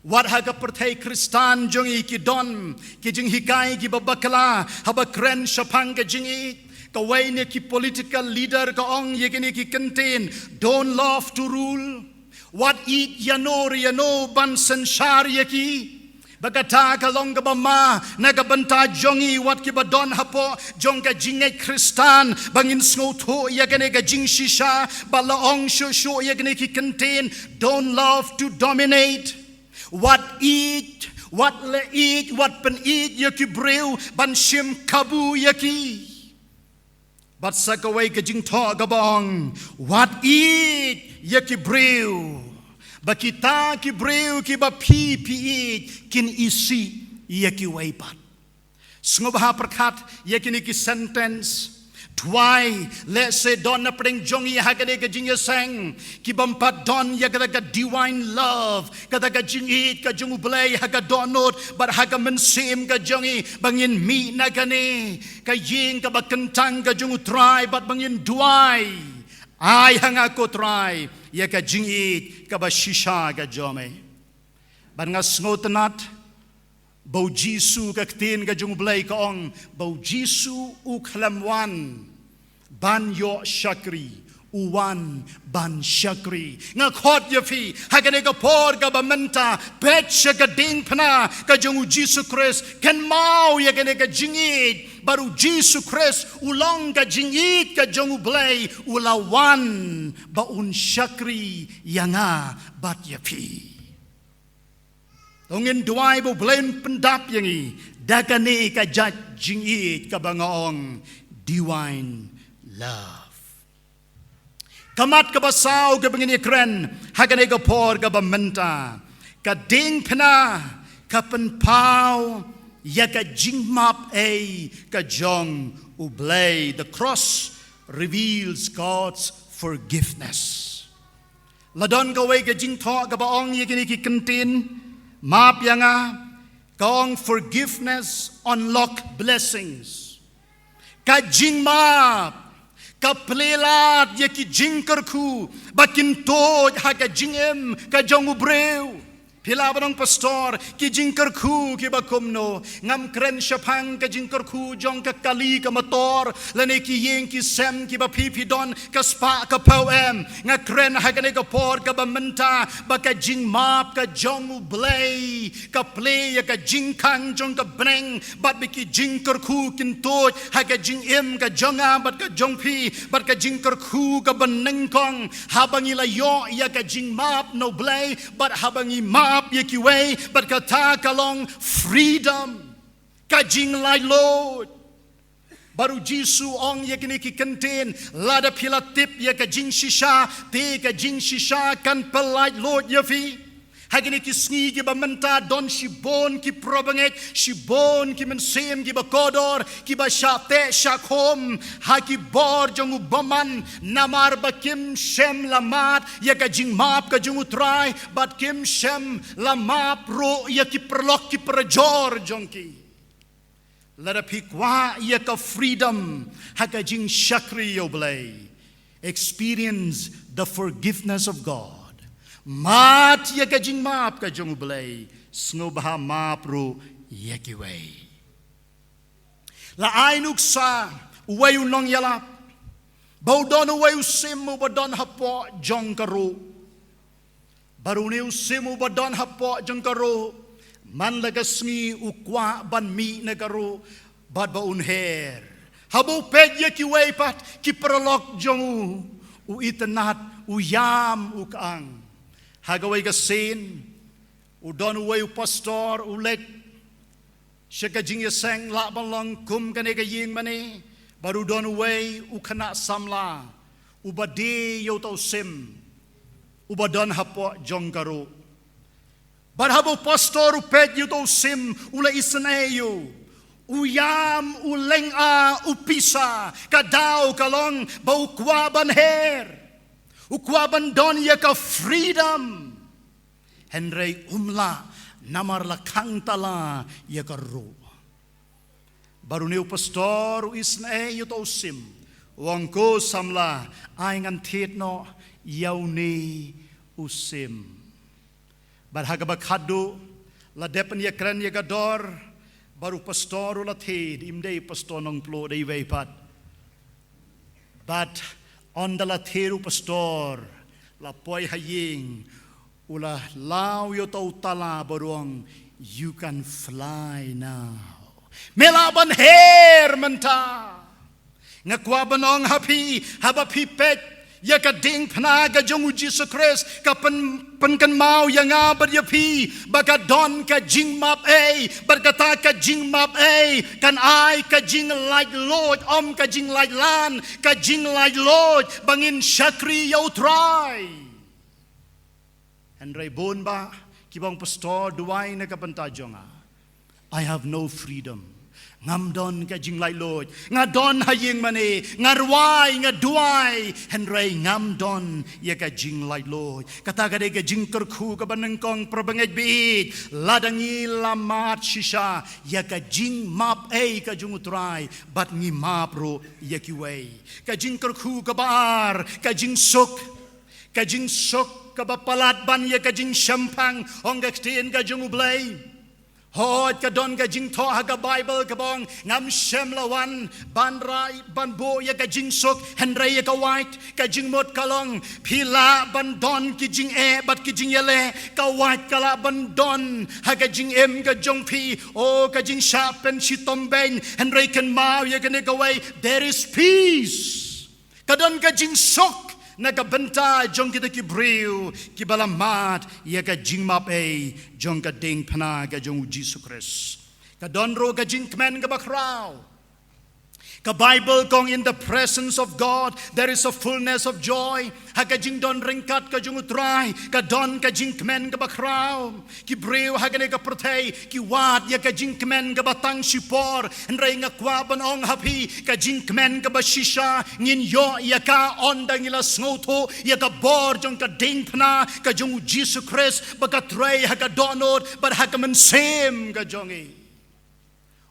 wat haga pertai Kristan jong ki don ki jing hikai ki babakala haba kren shapang ka jing kawai ne ki political leader ka ong yekini ki contain don't love to rule what eat yano ban sanshar yaki bagata ka long ka bama nagabanta jongi what ki badon hapo jong ka jingay Kristan bangin sngoto yakane ka jing shisha balaong shusho yakane ki contain don't love to dominate what eat what pen eat yaki brew ban shim kabu yaki but sakaway ka jing to gabong what eat yaki brew bakita ki brew ki ba pi eat kin isi yaki way pat sngobaha perkat yakini ki sentence Twai let's say don na pring jongi hagane ka jing sang ki bampat don yagada ka divine love kada ka jing ka jung blay haga donot bar haga mensim ka jongi bangin mi na gane ka ying ka bakentang ka jung try but bangin duai ay hanga ko try ya ka jing ka ba shisha ka jome ban nga sngotenat bau Jisu ka ktin ka jung blay ka ong bau Jisu u klamwan ban yo shakri uwan ban shakri nga khot yafi hagane ka por ka bamenta pet ka ding pana ka jung Jisu Christ kan mau yagane ka jingit baru Jisu Christ ulang ka jingit ka jung blay ulawan baun shakri yanga bat yafi Tongin duai bo blame pendap yangi dagane ka jingit ka bangaong divine love. Kamat ka basaw ka bangin ikren hagane ka por ka bamenta ka ding pena ka penpau ya ka jingmap ka jong ublay. The cross reveals God's forgiveness. Ladon ka way ka jing to ka baong yakini ki kentin Map yanga kong forgiveness unlock blessings. Ka jing map ka plelat ya ki jingkerku bakin to ha ka jingem ka jong ubreu. Pila banong pastor ki jingkerku ki bakumno ngam kren shapang ka jingkerku jong ka kali ka motor lane ki yeng ki sem ki ba pipidon ka spa ka poem nga kren hagane ka por ka bamenta ba ka jing map ka jong blay ka play ka jingkang jong ka breng bat bi ki jingkerku kin to ha ka jing em ka jonga bat ka jong pi bat ka jingkerku ka banengkong habang ilayo ya ka jing map no blay bat habang map yakiway but kata kalong freedom kajing lai Lord baru Jisu ong yakini ki kentin lada pilatip ya kajing shisha te kajing shisha kan pelai Lord yafi Hagini ki sngi ki ba menta don shibon ki probanget shibon ki mensem ki ba kodor ki ba shate shakhom haki bor jong baman namar ba kim shem lamat ya ka jing map ka jong utrai bat kim shem lamap ro ya ki perlok ki perjor jongki lada pikwa ya ka freedom haka jing shakri yo blay experience the forgiveness of God. Mat ya ka jing map ka jong blay snobha map ro ya ki way la ainuk sa way unong yalap baudon way usim mo badon hapo jong karo barune usim mo badon hapo jong karo man lagasmi ukwa ban mi na karo bad ba unher habo ped ya ki way pat ki prolok jong u itenat u yam u kaang hagaway gasin udon uway pastor ulet siya ka jing yaseng la balong kum kane ka yin mani baru don uway ukana samla ubadi yo tau sim ubadon hapo jongkaro bar habo pastor upet yo tau sim ula isanayo uyam uleng a upisa kadao kalong bau kwaban her ukwaban don ya ka freedom henry umla namar la kangtala ya ka ro baru neu pastor isna yo to sim wangko samla aingan thet no yauni usim bar haga bakhadu la depan ya kran ya gador baru pastor la thed imdei pastor nong plo dei weipat but on the latheru pastor la poi haying ula lao yo tau tala baruang you can fly now melaban her menta ngakwa banong happy haba pipet ya ka ding phna ga jong Jesus Christ ka pen kan mau ya nga bar ya pi baka don ka jing map a berkata ka jing map a kan ai ka jing like Lord om ka jing like lan ka jing like Lord bangin syakri yau try and bon ba kibang pastor duai na ka pantajonga I have no freedom ngamdon ka jing lai Lord ngadon haying mani ngarwai ngaduai henry ngamdon ya ka jing lai Lord kata gade ka jing kerku ka banengkong probangaj bit ladangi lamat shisha ya ka jing map ka jung utrai bat ngi map ro ya ki way ka jing kerku ka bar ka jing sok ka bapalat ban ya ka jing shampang ong ka stien ka jung ublay hot ka don ka jing to haga Bible ka bong ngam shem lawan ban rai ban bo ya ka jing sok henry ya ka white ka jing mot kalong pila ban don ki jing bat ki jing yele ka white kala ban don haga jing ka jong pi o ka jing shapen si tomben henry kan mau ya ka ne ka way there is peace ka don ka jing sok nagabenta jong kita ki briu ki balamat ya ka jing map jong ka ding pana ka jong Jesus Christ ka donro ka jing kmen ka bakraw ka Bible kong in the presence of God there is a fullness of joy ha ka jing don ringkat ka jong utray ka don ka jing kmen ka bakraw ki briu ha ka ne ka protay ki wat ya ka jing kmen ka batang sipor nray nga kwaban ong happy ka jing kmen ka bashisha ngin yo ya ka ondang ila sngoto ya ka bor jong ka ding pana ka jong Jesus Christ baka tray ha ka donot but ha ka mensem ka jongi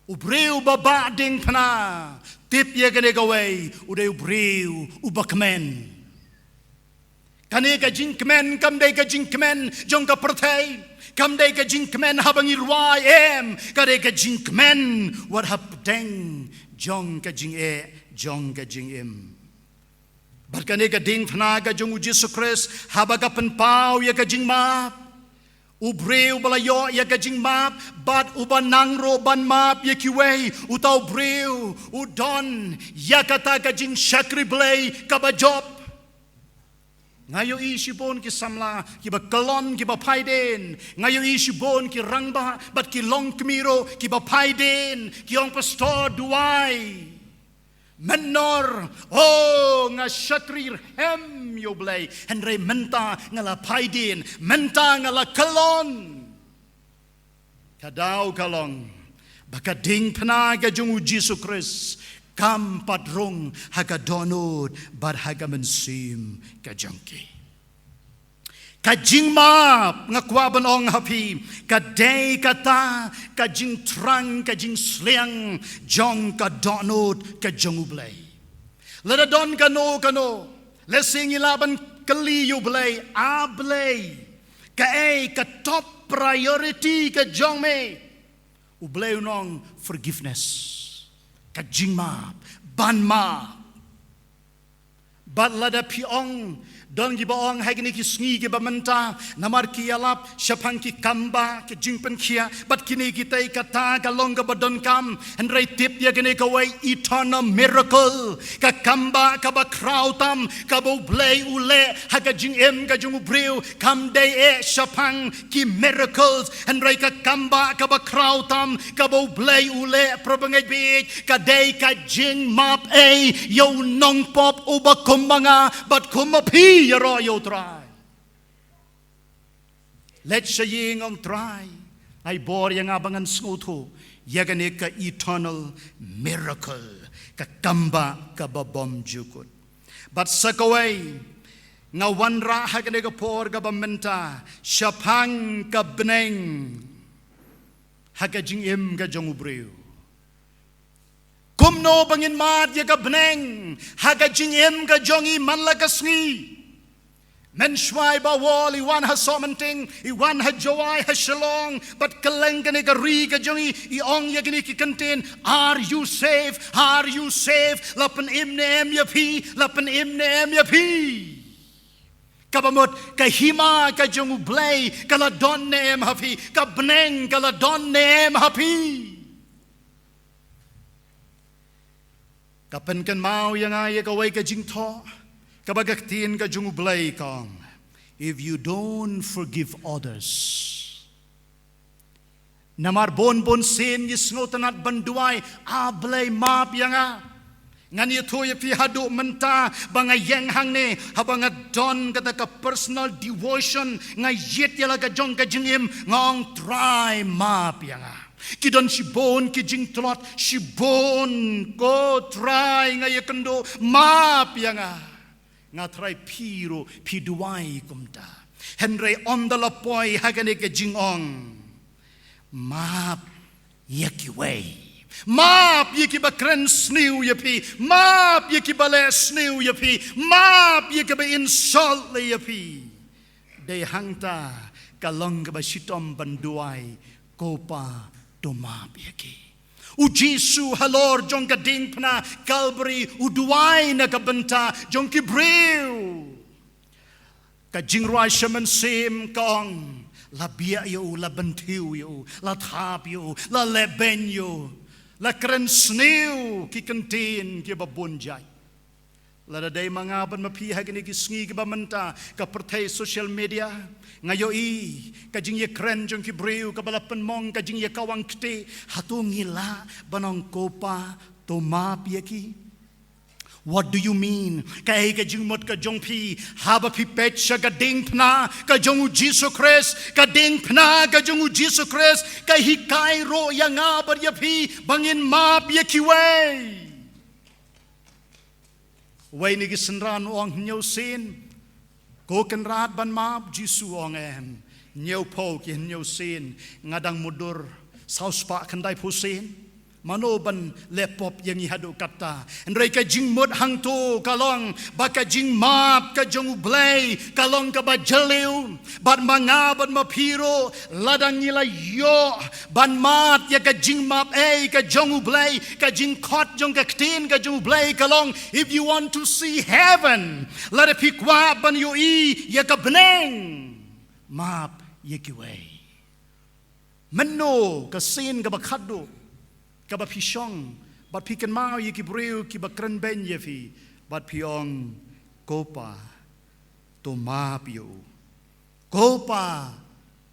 ubreu baba ding pana tip ya kane gaway uday ubreu ubakmen kane ka jing kmen kamday ka jing kmen jong ka protay kamday ka jing kmen habang irway kade ka jing kmen what hapdeng jong ka jing jong ka jing barkane ka ding pana ka jong Jesus Christ habaga panpaw ya ka jing map ubreu balayo ya ka jing map bat ubanang ro ban map ya kiway utaw breu udon ya kata ka jing shakri blay kabajop ngayo isipon ki samla ki ba kalon ki ba paiden ngayo isipon ki rangba bat ki long kmiro ki ba paiden ki ong pastor duai menor oh nga syatrir hem yo blay henry menta ngala paidin menta ngala kalon kadau kalong bakading pna ga jungu Jesu Christ kam padrong haga donod bad haga mensim ka jangki kajing map ngakwaban ong hapi kadai kata kajing trang kajing sliang jong ka donod ka jongublay lada don kano lesing ilaban kali yublay ablay ka top priority ka jong me ublay unong forgiveness kajing map ban map but lada piong don gibaong hagini ki sngi ki bamanta namar ki alap syapang ki kamba ki jingpen kia but kini kita kata kalong ka badon kam and right tip ya gini ka way eternal miracle ka kamba ka ba krautam ka bo blay ule haga jing em ka jung breu kam day syapang ki miracles and right ka kamba ka ba krautam ka bo blay ule probangay bi ka day ka jing map yo nong pop uba kumbanga but kumapi Yaro yo try. Let's saying on try. Ay bor yang abangan smuto. Yagane ka eternal miracle. Ka kamba ka babom jukut. But sakaway. Nga wanra hagane ka por ka bamenta. Syapang ka beneng. Hagajing im ka jongubreu. Kumno bangin mat ya ka beneng. Hagajing im ka jongi manlagasngi. Menshwai bawal iwan ha somenting iwan ha jawai ha shalong but kalengane ka ri ka jongi iong yagini ki contain are you safe lapan imne em yapi kabamot ka hima ka jongu blay kala don em hapi ka bneng kala don em hapi kapen kan mau yang ay ka way ka jingtho kabagaktin ka jungu blay kong. If you don't forgive others, namar bon sin yisngotanat banduay ablay map yanga. Ngani to yapi hadu menta bangayeng hangne habanga don kata ka personal devotion ngayet yala ka jong ka jingim ngong try map yanga. Kidon shibon kijing tlot shibon ko try ngayekendo map yanga. Nga try piro piduai kumta henry on the lapoy hagane ke jingong map yaki way map yaki bakren snew yapi map yaki bale snew yapi map yaki ba insult yapi day hangta kalong ba shitom banduai kopa do map yaki Ujisu halor jong kading pna Calvary uduay na kabenta jong kibreu kajingruay shaman sim kong labia yo la bentiu yo la thap yo la leben yo la krensneu ki kantin ki babunjay la day mga ban mapi hagini ki sngi ki bamenta ka pertai social media ngayoi kajing ye kren jong kibreu kabalapan mong kajing ye kawang kte hatu ngila banong kopa tomap yaki. What do you mean? Kay kajing mot ka jong pi haba pi petsa kading pna ka jong Jesus Christ kading pna ka jong Jesus Christ kay hikay ro yang abar yapi bangin map yaki way. Way ni gisenran ong nyosin ko kenrat ban map Jisu ong em nyau po ki nyau sin ngadang mudur sauspa kandai pusin mano ban lepop yang ihadu kata ndrei ka jing mot hang tu kalong baka jing map ka jong blay kalong ka ba jeliu ban manga ban mapiro ladang nila yo ban mat ya ka jing map ka jong blay ka jing khot jong ka ktin ka jong blay kalong if you want to see heaven let it pikwa ban yo ya ka beneng map ya ki way meno ka sin ka bakado kaba pishong bat pikan mau ye kibreu ki bakren ben yefi bat piong kopa to mapio kopa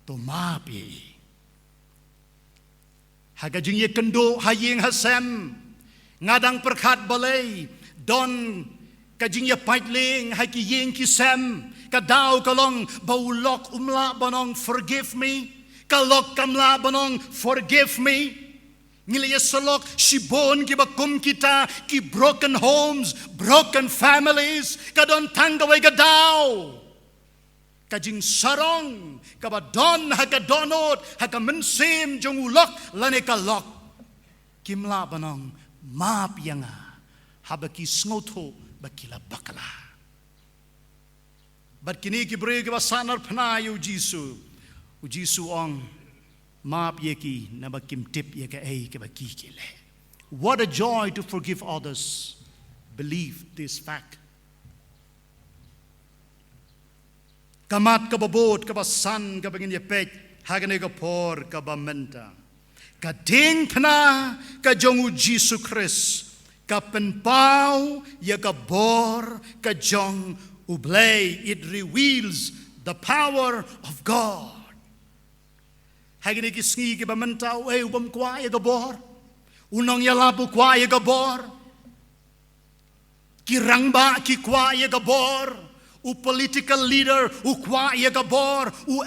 to mapi haga jing ye kendo haying hasem ngadang perkat balay don kajing ya paitling hai ki yeng ki sem kadau kalong baulok umla banong forgive me kalok kamla banong forgive me ngilaya salok shibon ki bakum kita ki broken homes broken families kadon tanggaway kadau kajing sarong kabadon hagadonot hagamensim jong ulok lane kalok kimla banong map yanga habaki sngoto bakila bakala bat kini ki bre ki basanar phna yu jisu ong map yeki na bakim tip yeka ai ke baki kile. What a joy to forgive others. Believe this fact. Kamat kababot kabasan kabangin yepet hagane kapor kabamenta kading phna ka jongu jisu Christ kapenpau ya kabor kajong ublay. It reveals the power of God. Hagini kisngi ki bamantau ubam kwa ya kabor unong ya lapu kwa ya kabor kirangba ki kwa ya kabor u political leader u kwa ya kabor u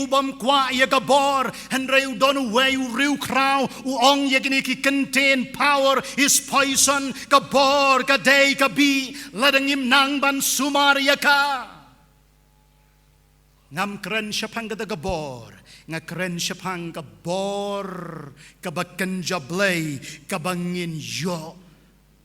ubam kwa ya kabor henry u donu way u riu krau u ong ya kini ki contain power is poison kabor kadai kabi ladangim nang ban sumar ya ka ngam kren syapang kata kabor ngakren syapang kabor kabakan jablay kabangin yo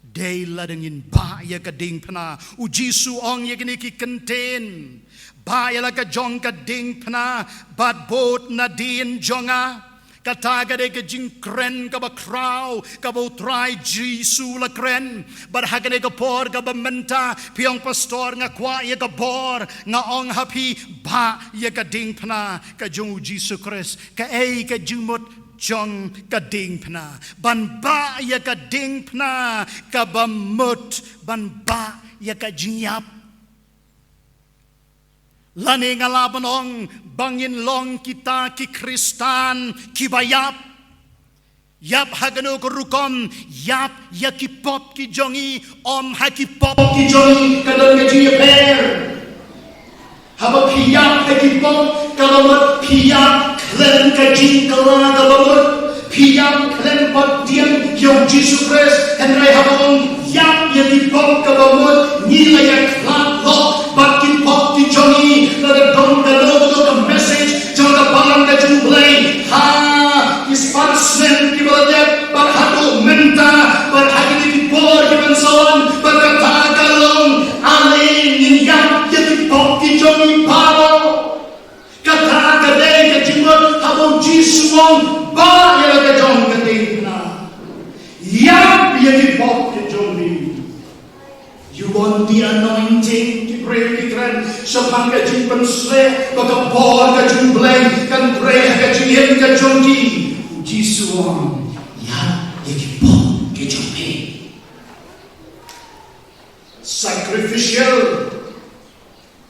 day ladangin ba ya kading pana u jisu ong ya kini ki contain ba ya la ka jong kading pana bat bot na din jonga kataga de ka jing kren ka ba kraw ka ba try jisu la kren bar hagane ka por ka ba menta piong pastor nga kwa ya ka bor nga ong happy ba ya kading pana ka jong jisu Christ ka ka jumot jong kading pna ban ba ya kading pna kabamut ban ba ya kajinyap lani ngalabanong bangin long kita ki Kristan ki bayap yap hagano kurukom yap ya ki pop ki jongi om ha ki pop ki jongi kadon kajiyaper haba piyap ha ki pop kalamat piyap klen kajing kala kabamut piyam klen pat diam yong Jesus Christ henry habong yap yaki pop kabamut nila yak lat lo bakin pop ti jongi la dong ka lo ka message jong ka palang ka jumblay ha is pasmen ki balad par hatu menta par hagi ki por ki banson par kata kalong aling ni yap yaki pop ti jongi paro kata kadai ka jimot habong Jesus wong ba ya ka jong kadai na yap ya ki pop ke jongi you want the anointing ki pray ki kran sapang ka jing pensle ka bor ka jing blay kan pray ka jing ka jongi Jesus wong yap ya ki pop ke jongi sacrificial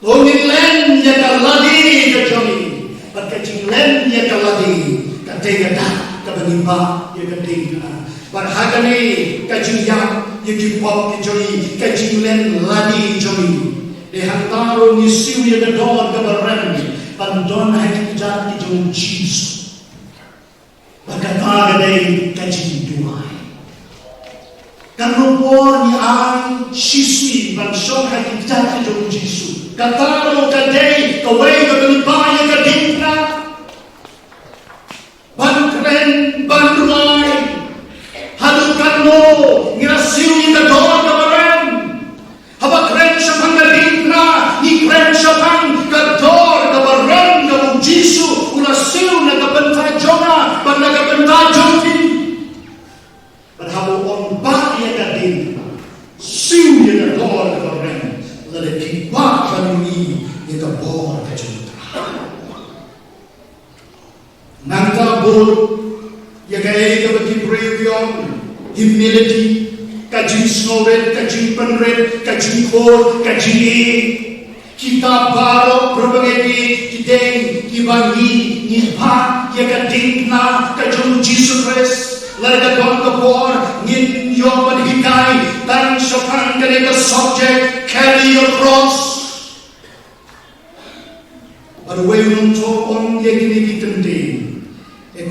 Longin len ya kaladi ka jongi, pagkajing len ya kaladi, kadai kada kabanimba ya kadai na. Barhagani kajing yap ya kipop ki jongi, kajing len ladi jongi. Dehantaro ni siu ya kador kabaran, pandon haki jat ki jong Jesus. Bagata kadai kajing duai. Kanupor ni ang sisi bansong haki jat ki jong Jesus. Kataro kadai kawai kabanibaya kadingna bankren bandulay hadukan mo ngirasiw yung kador kabaran habakren siya pang kadingna ikren siya pang kador kabaran kabong Jisu ulasiw na kabanta jona ban nagabanta jonti padhabo on ba iya kadingna siw yung kador kabaran lalaki ba kanuni ito bor kajuta nangtabot yagai kabati prevyon humility kajing snowred kajing penred kajing kor kajing kita baro berbagi kideng kibangi nilpa yakading na kajung Jesus Christ lalga don kabor ngin yoman subject, carry your cross. But the way we talk on a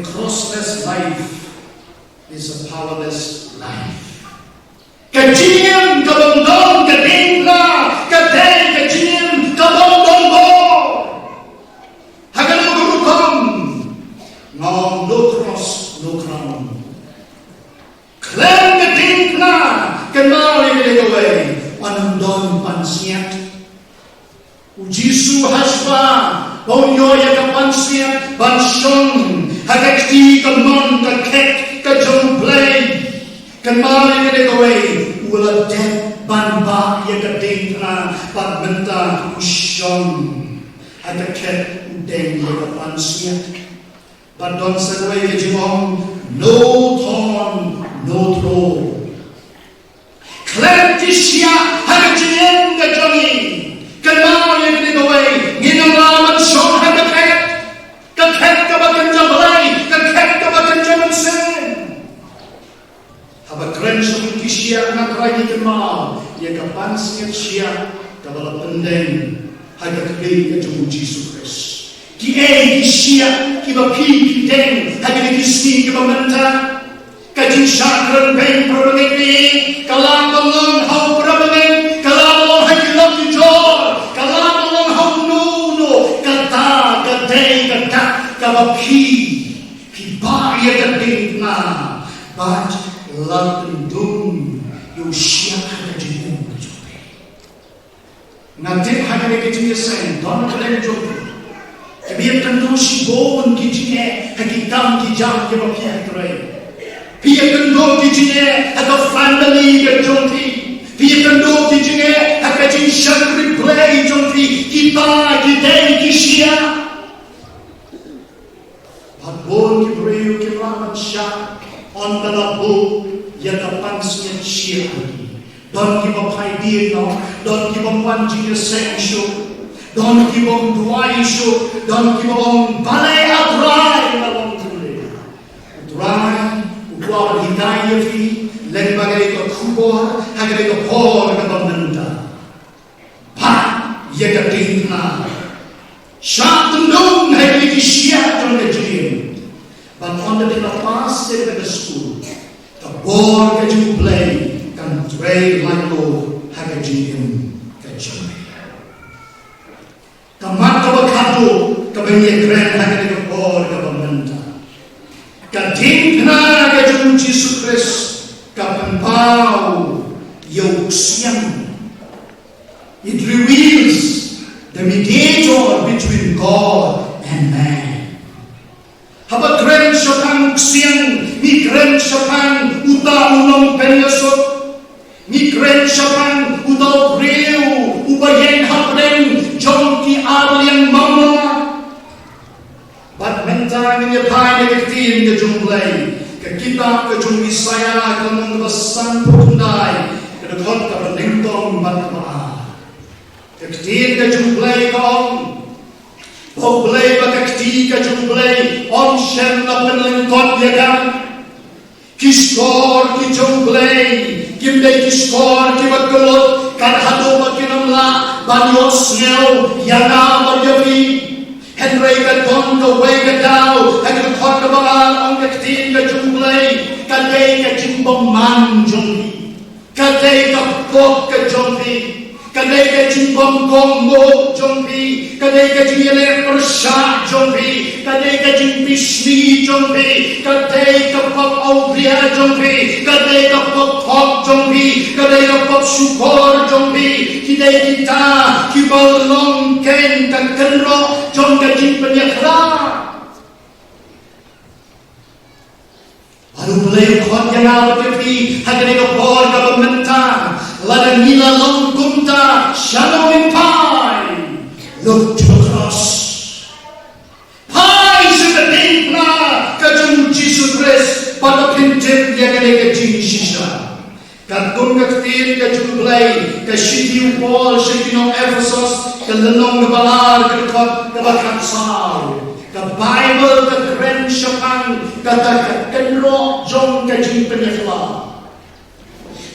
crossless life is a powerless life. Kajim kabondong kadingla kadeng kajim kabondong bo. Hagano gurukom. No cross, no crown. Klem kadingla kenal yang away. Panundon pansiat. Ujisu hasba. Bonyo ya kapansiat bansyong. Hagakti kamon kakek kajomplay. Kembali ke away. Ula dead banba ya kadingla pagbenta usyong. Hagaket udeng ya kapansiat. Padon sagway kajimong. No thorn, no throw. Klentisya hagajin kajoni. Kembali ke away. Ginalaman syong hagaket. Kakek kabakan jabalay. Kakek kabakan jabalsen. Haba keren syong kisya nakrai kemal. Ya kapan siat siya kabala pendeng. Hagakli kajong Jesus Christ. Ki kisya kiba pi deng. Hagakisni kiba menta. Kajin syakran beng probagay. Kalang balong hau probagay. Kalang balong hagilap di jor. Kalang balong hau nuno. Kata kadeng kata kaba pi. Kibaya kadeng na. But latendung yung siya kajin mo jobe. Natin hagay kajin yasen. Don kadeng jobe. Biar tentu si bon kijine hakikam kijam ke bakia krai. Biar tentu kijine atau family ke jonti. Biar tentu kijine hakajin shakri play jonti kita kidei kisia. Padbon ki breu ki ramat syak on dalabu ya kapansnya sia. Don ki bapai dia no, don ki bampanji essential. Don't keep on dry show. Don't keep on balay dry. Malong tuloy. Dry. Uwag hidayah fi. Len bagay ka kubor. Hagay ka por ka pamanda. Pa. Yaga tingna. Syak tundong. Hagay ki siya trong ka jim. But on the past day of the school. The bor ka jublay. Kan tray like lo. Hagay jim. Ka jim. Kamat kabakado kabanya kren hagay kapor kabamanta. Kading na kajung Jesus Christ kapampaw yauksiyang. It reveals the mediator between God and man. Habat kren syapang uksiyang, ni kren syapang uta-unong penyesot, ni kren syapang utaw breu, ubayeng hapren, jongki aliang mama. But mentang niya pai na kitin ka jumblay. Kakita ka jumisaya ka mong basan putunday. Kadakot ka paningtong matmaa. Kakitin ka jumblay ka om. Pagblay ba kakiti ka jumblay. Om siyem na panlingkot yagan. Kiskor ki jumblay. Kimday kiskor ki magkulot. Kadhado magkinamla. Banyos ngaw, yana maryafi. Henry ka don ka way ka daw. Hagin ka bangal ang kaktin ka jumblay. Kaday ka jimbang man jumbi. Kaday ka pok ka jumbi. Kaday ka jimbang gonggo jumbi. Kaday ka jingele persya jumbi. Kaday ka jimbisni jumbi. Kaday ka pok audria jumbi. Kaday ka pok pok jumbi. Kaday ka pok syukor jumbi. Kiday kita kibalong ken kakenro jom kajin penyakra. Baru beliau kuat yang awak kepi hagari kapor kabamenta lada nila long kumta shalom pai look to the cross pai sedekna kajun Jesus Christ pada pinjam yang ada kajin sisa kadung kaktir kajun belai kashiti Paul shitino Ephesus kalenong balar kabakat sal ka Bible ka kren syapang kata kenro jong kajin penyakla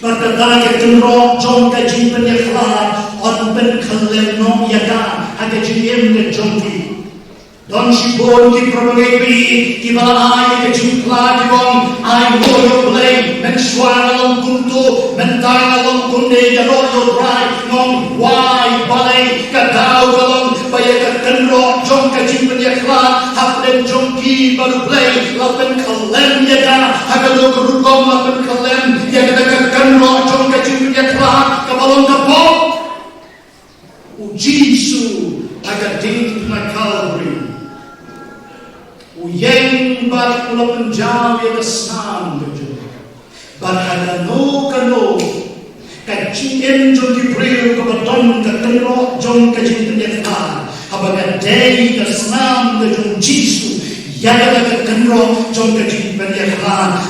Perkataan ke tenro jom ke jing penyeklat on pen kalem no yaka aga jiem ke jompi. Don shibon ki probagai ki balai ke jing pla jom ai moyo play men swara long kuntu men tanga long kunde ya royo dry non wai balai ka dau galong baya ke tenro jom ke jing penyeklat haplen jomki baru play lapen kalem yaka aga lo kerukom lapen kalem yaka kenro jom ke jing penyeklat ke balong kapok ujisu aga ding na Calvary uyeng bat ulo penjau ya kesan bejo bat ada no kano kaciem jom di priu ke badon ke kenro jom ke jing penyeklat abaga day kesan bejo jisu ya ke kenro jom ke jing penyeklat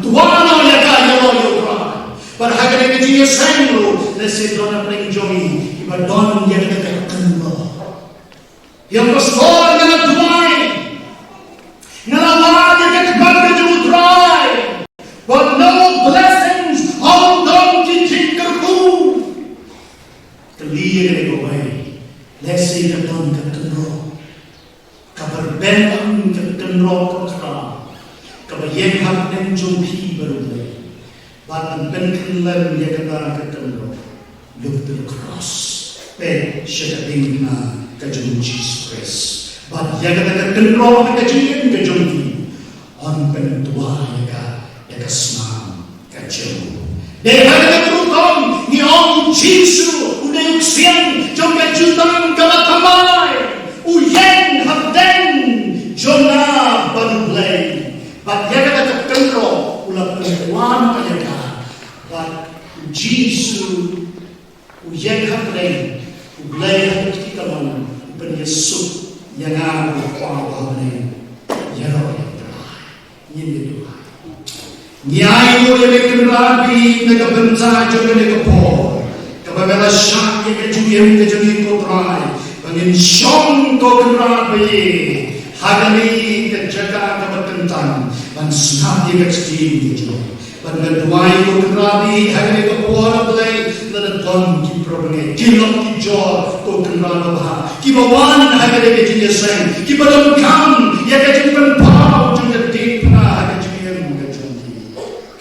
tuano ya ka yo Berharga dengan dia sanggup, nasi dona paling jomi, iba don yang dekat kenal. Yang pastor dengan tuai, ngelawan yang dekat dengan tuai, but no blessings on don kijing kerku. Kelia dengan tuai, nasi don dekat kenal, kabar ben dekat kenal kekal, kabar yang hak dan jomi berubah. But ben kenal dia kata ketemu, look to the cross. Pe syading na kajung Jesus Christ. But dia kata ketemu kajung kajung on ben tua ya kesam kajung. Dia kata kerutom ni on Jesus udah usian jom kajutan kamatamai. Uyen habden jona badulay. But dia kata ketemu ulah perempuan pada but Jesus ujian haplay ulay hapit kita mana upan Yesus yang aku kuawa mana ya roh ini Tuhan nyai mo yang kenrabi nagabenza jono nagapo kababela syak yang kejuyem kejuni kotrai bangin syong ko kenrabi hagani kejaga kabakentan ban snap yang kejudi kejuni Berdoai kurabi hari kepuara belai lada don ki probane kilok ki jor ko kenal bah ki bawan hari ke jinya sang ki badam kam ya ke jin pen pau jung de deep na hari jiem ke jung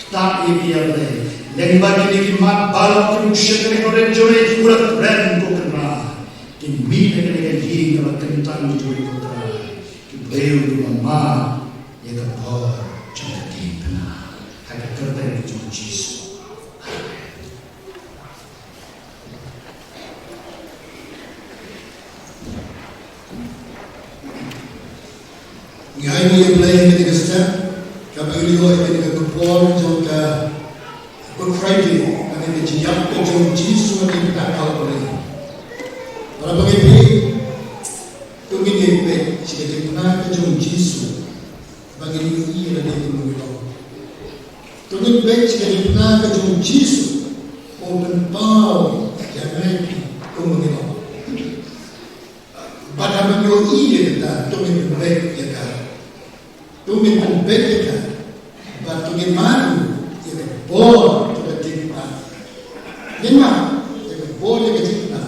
tak ini ya belai yang bagi ni mat balap ki syekh ni ore jore urat ren ko kenal ki mi ne ke ji ke kentang jore ko kenal ki beu ki mama ya ke por jung de deep na kerja yang Jesus. Ngai mo yung play ng Kristen, kapag iliho ay pinagkupor yung Good Friday, ang nagjiyak ko yung Jesus na pinagkakal ko rin. Para pag-ibig, itong inipig, siya pinagkakal ko yung Jesus, pag-iliho na dito mo ito. Tungin baik sekali pernah kejung Jesus open pau yang ready kemudian. Pada menyo ini kita tungin baik ya kan, tungin baik ya kan, but tungin malu ya kan, bor kita cinta, lima ya kan, bor ya kan cinta,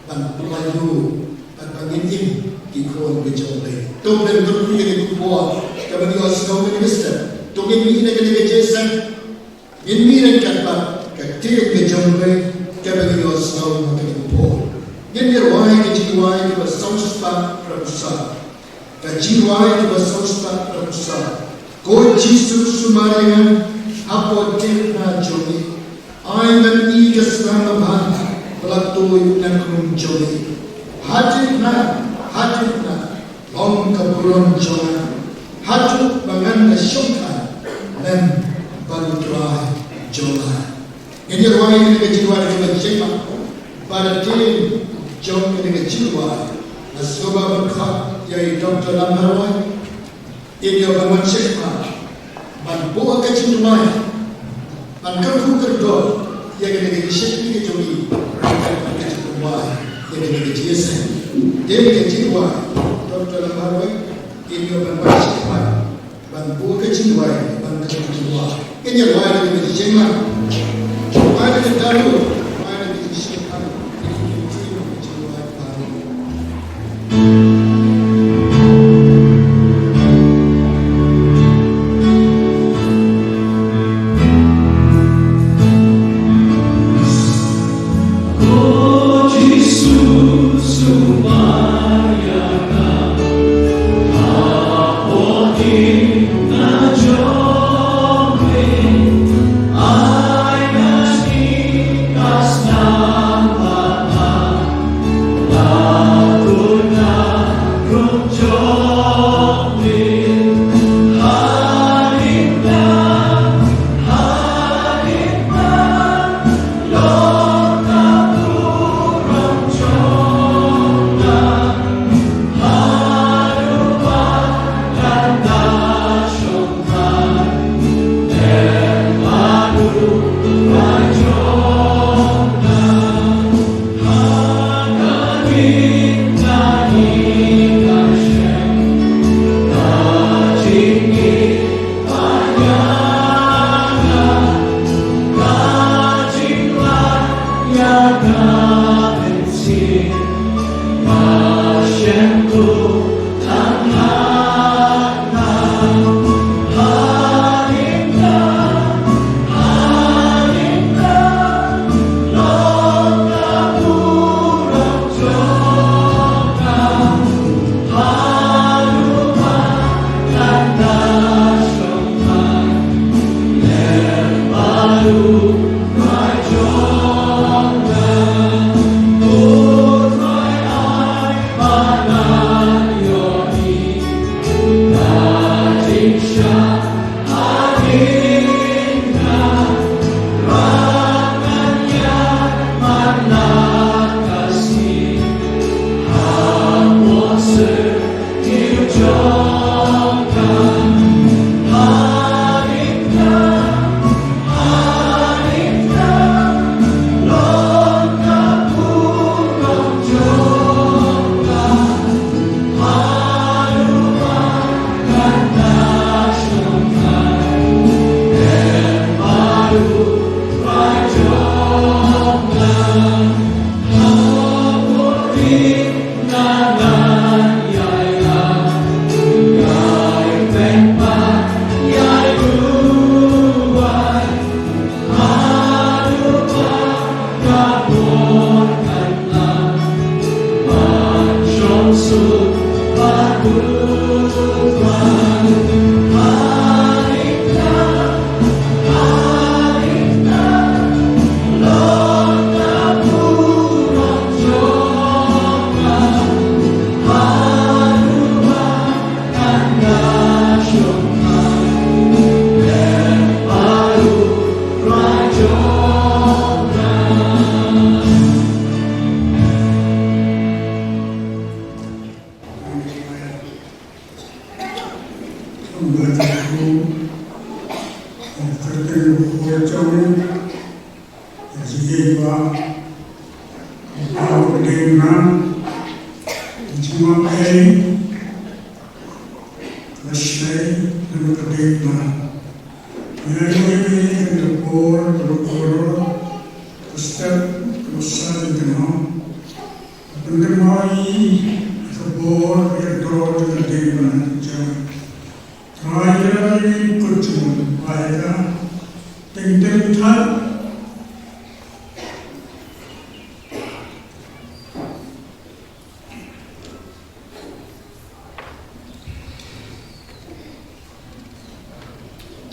ban pelayu, ban pengintip kikon berjauh. Tungin berpikir ya kan bor, kemudian asal minister. Tungin ini kena kejesan, ini rekan pak, ketir kejambai, kebagi osau makan impor. Ini ruai kejiwai kita sauspa prabusa, kejiwai kita sauspa prabusa. Kau Jesus sumaringan, apa tirna jomi, ayat ini kesenangan bahan, pelatuh dan kunjungi. Hadirna, long keburon jomi, hadir bangan syukur. Dan baru doa jola. Ini ruang ini kejiwa dengan jiwa. Pada tim jom dengan jiwa. Nascoba berkat yaitu Dr. Lamharwai. Ini orang cekma. Man buat kejiwa. Man kerja kerja. Yang dengan syekh kejiwa. Rakyat kejiwa. Yang dengan jiwa. Dia kejiwa. Dr. Lamharwai. Ini orang cekma. Man buat kejiwa. Ini adalah yang kita Meine Daru, meine Isyakan, Ibu Jiwa Baru.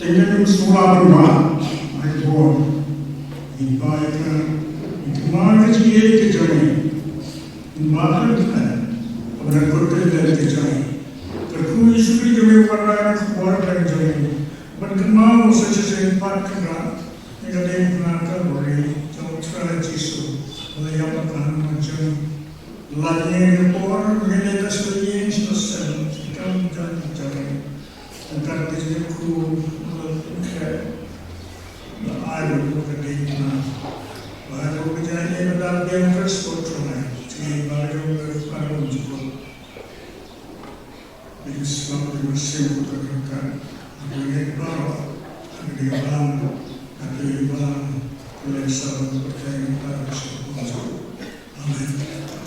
Dengan semua rumah, iPhone, dibayar, dimana dia kejadian, dimana kan, orang kota dari kejadian. Terkui istri kami pernah keluar dari kejadian, berkemau sesuatu empat kerana, negara penakar boleh jauh tradisi, layak makan macam, lainnya orang mengenai kesulitan sosial, kita bukan kejadian, antara kejuku. Baru kerana baru berjaya dalam yang terstrukturnya, jadi baru berparu juga. Jadi selalu bersih berkata, ada yang baru, ada yang baru, ada yang baru, oleh sahabat percaya kita bersyukur. Amin.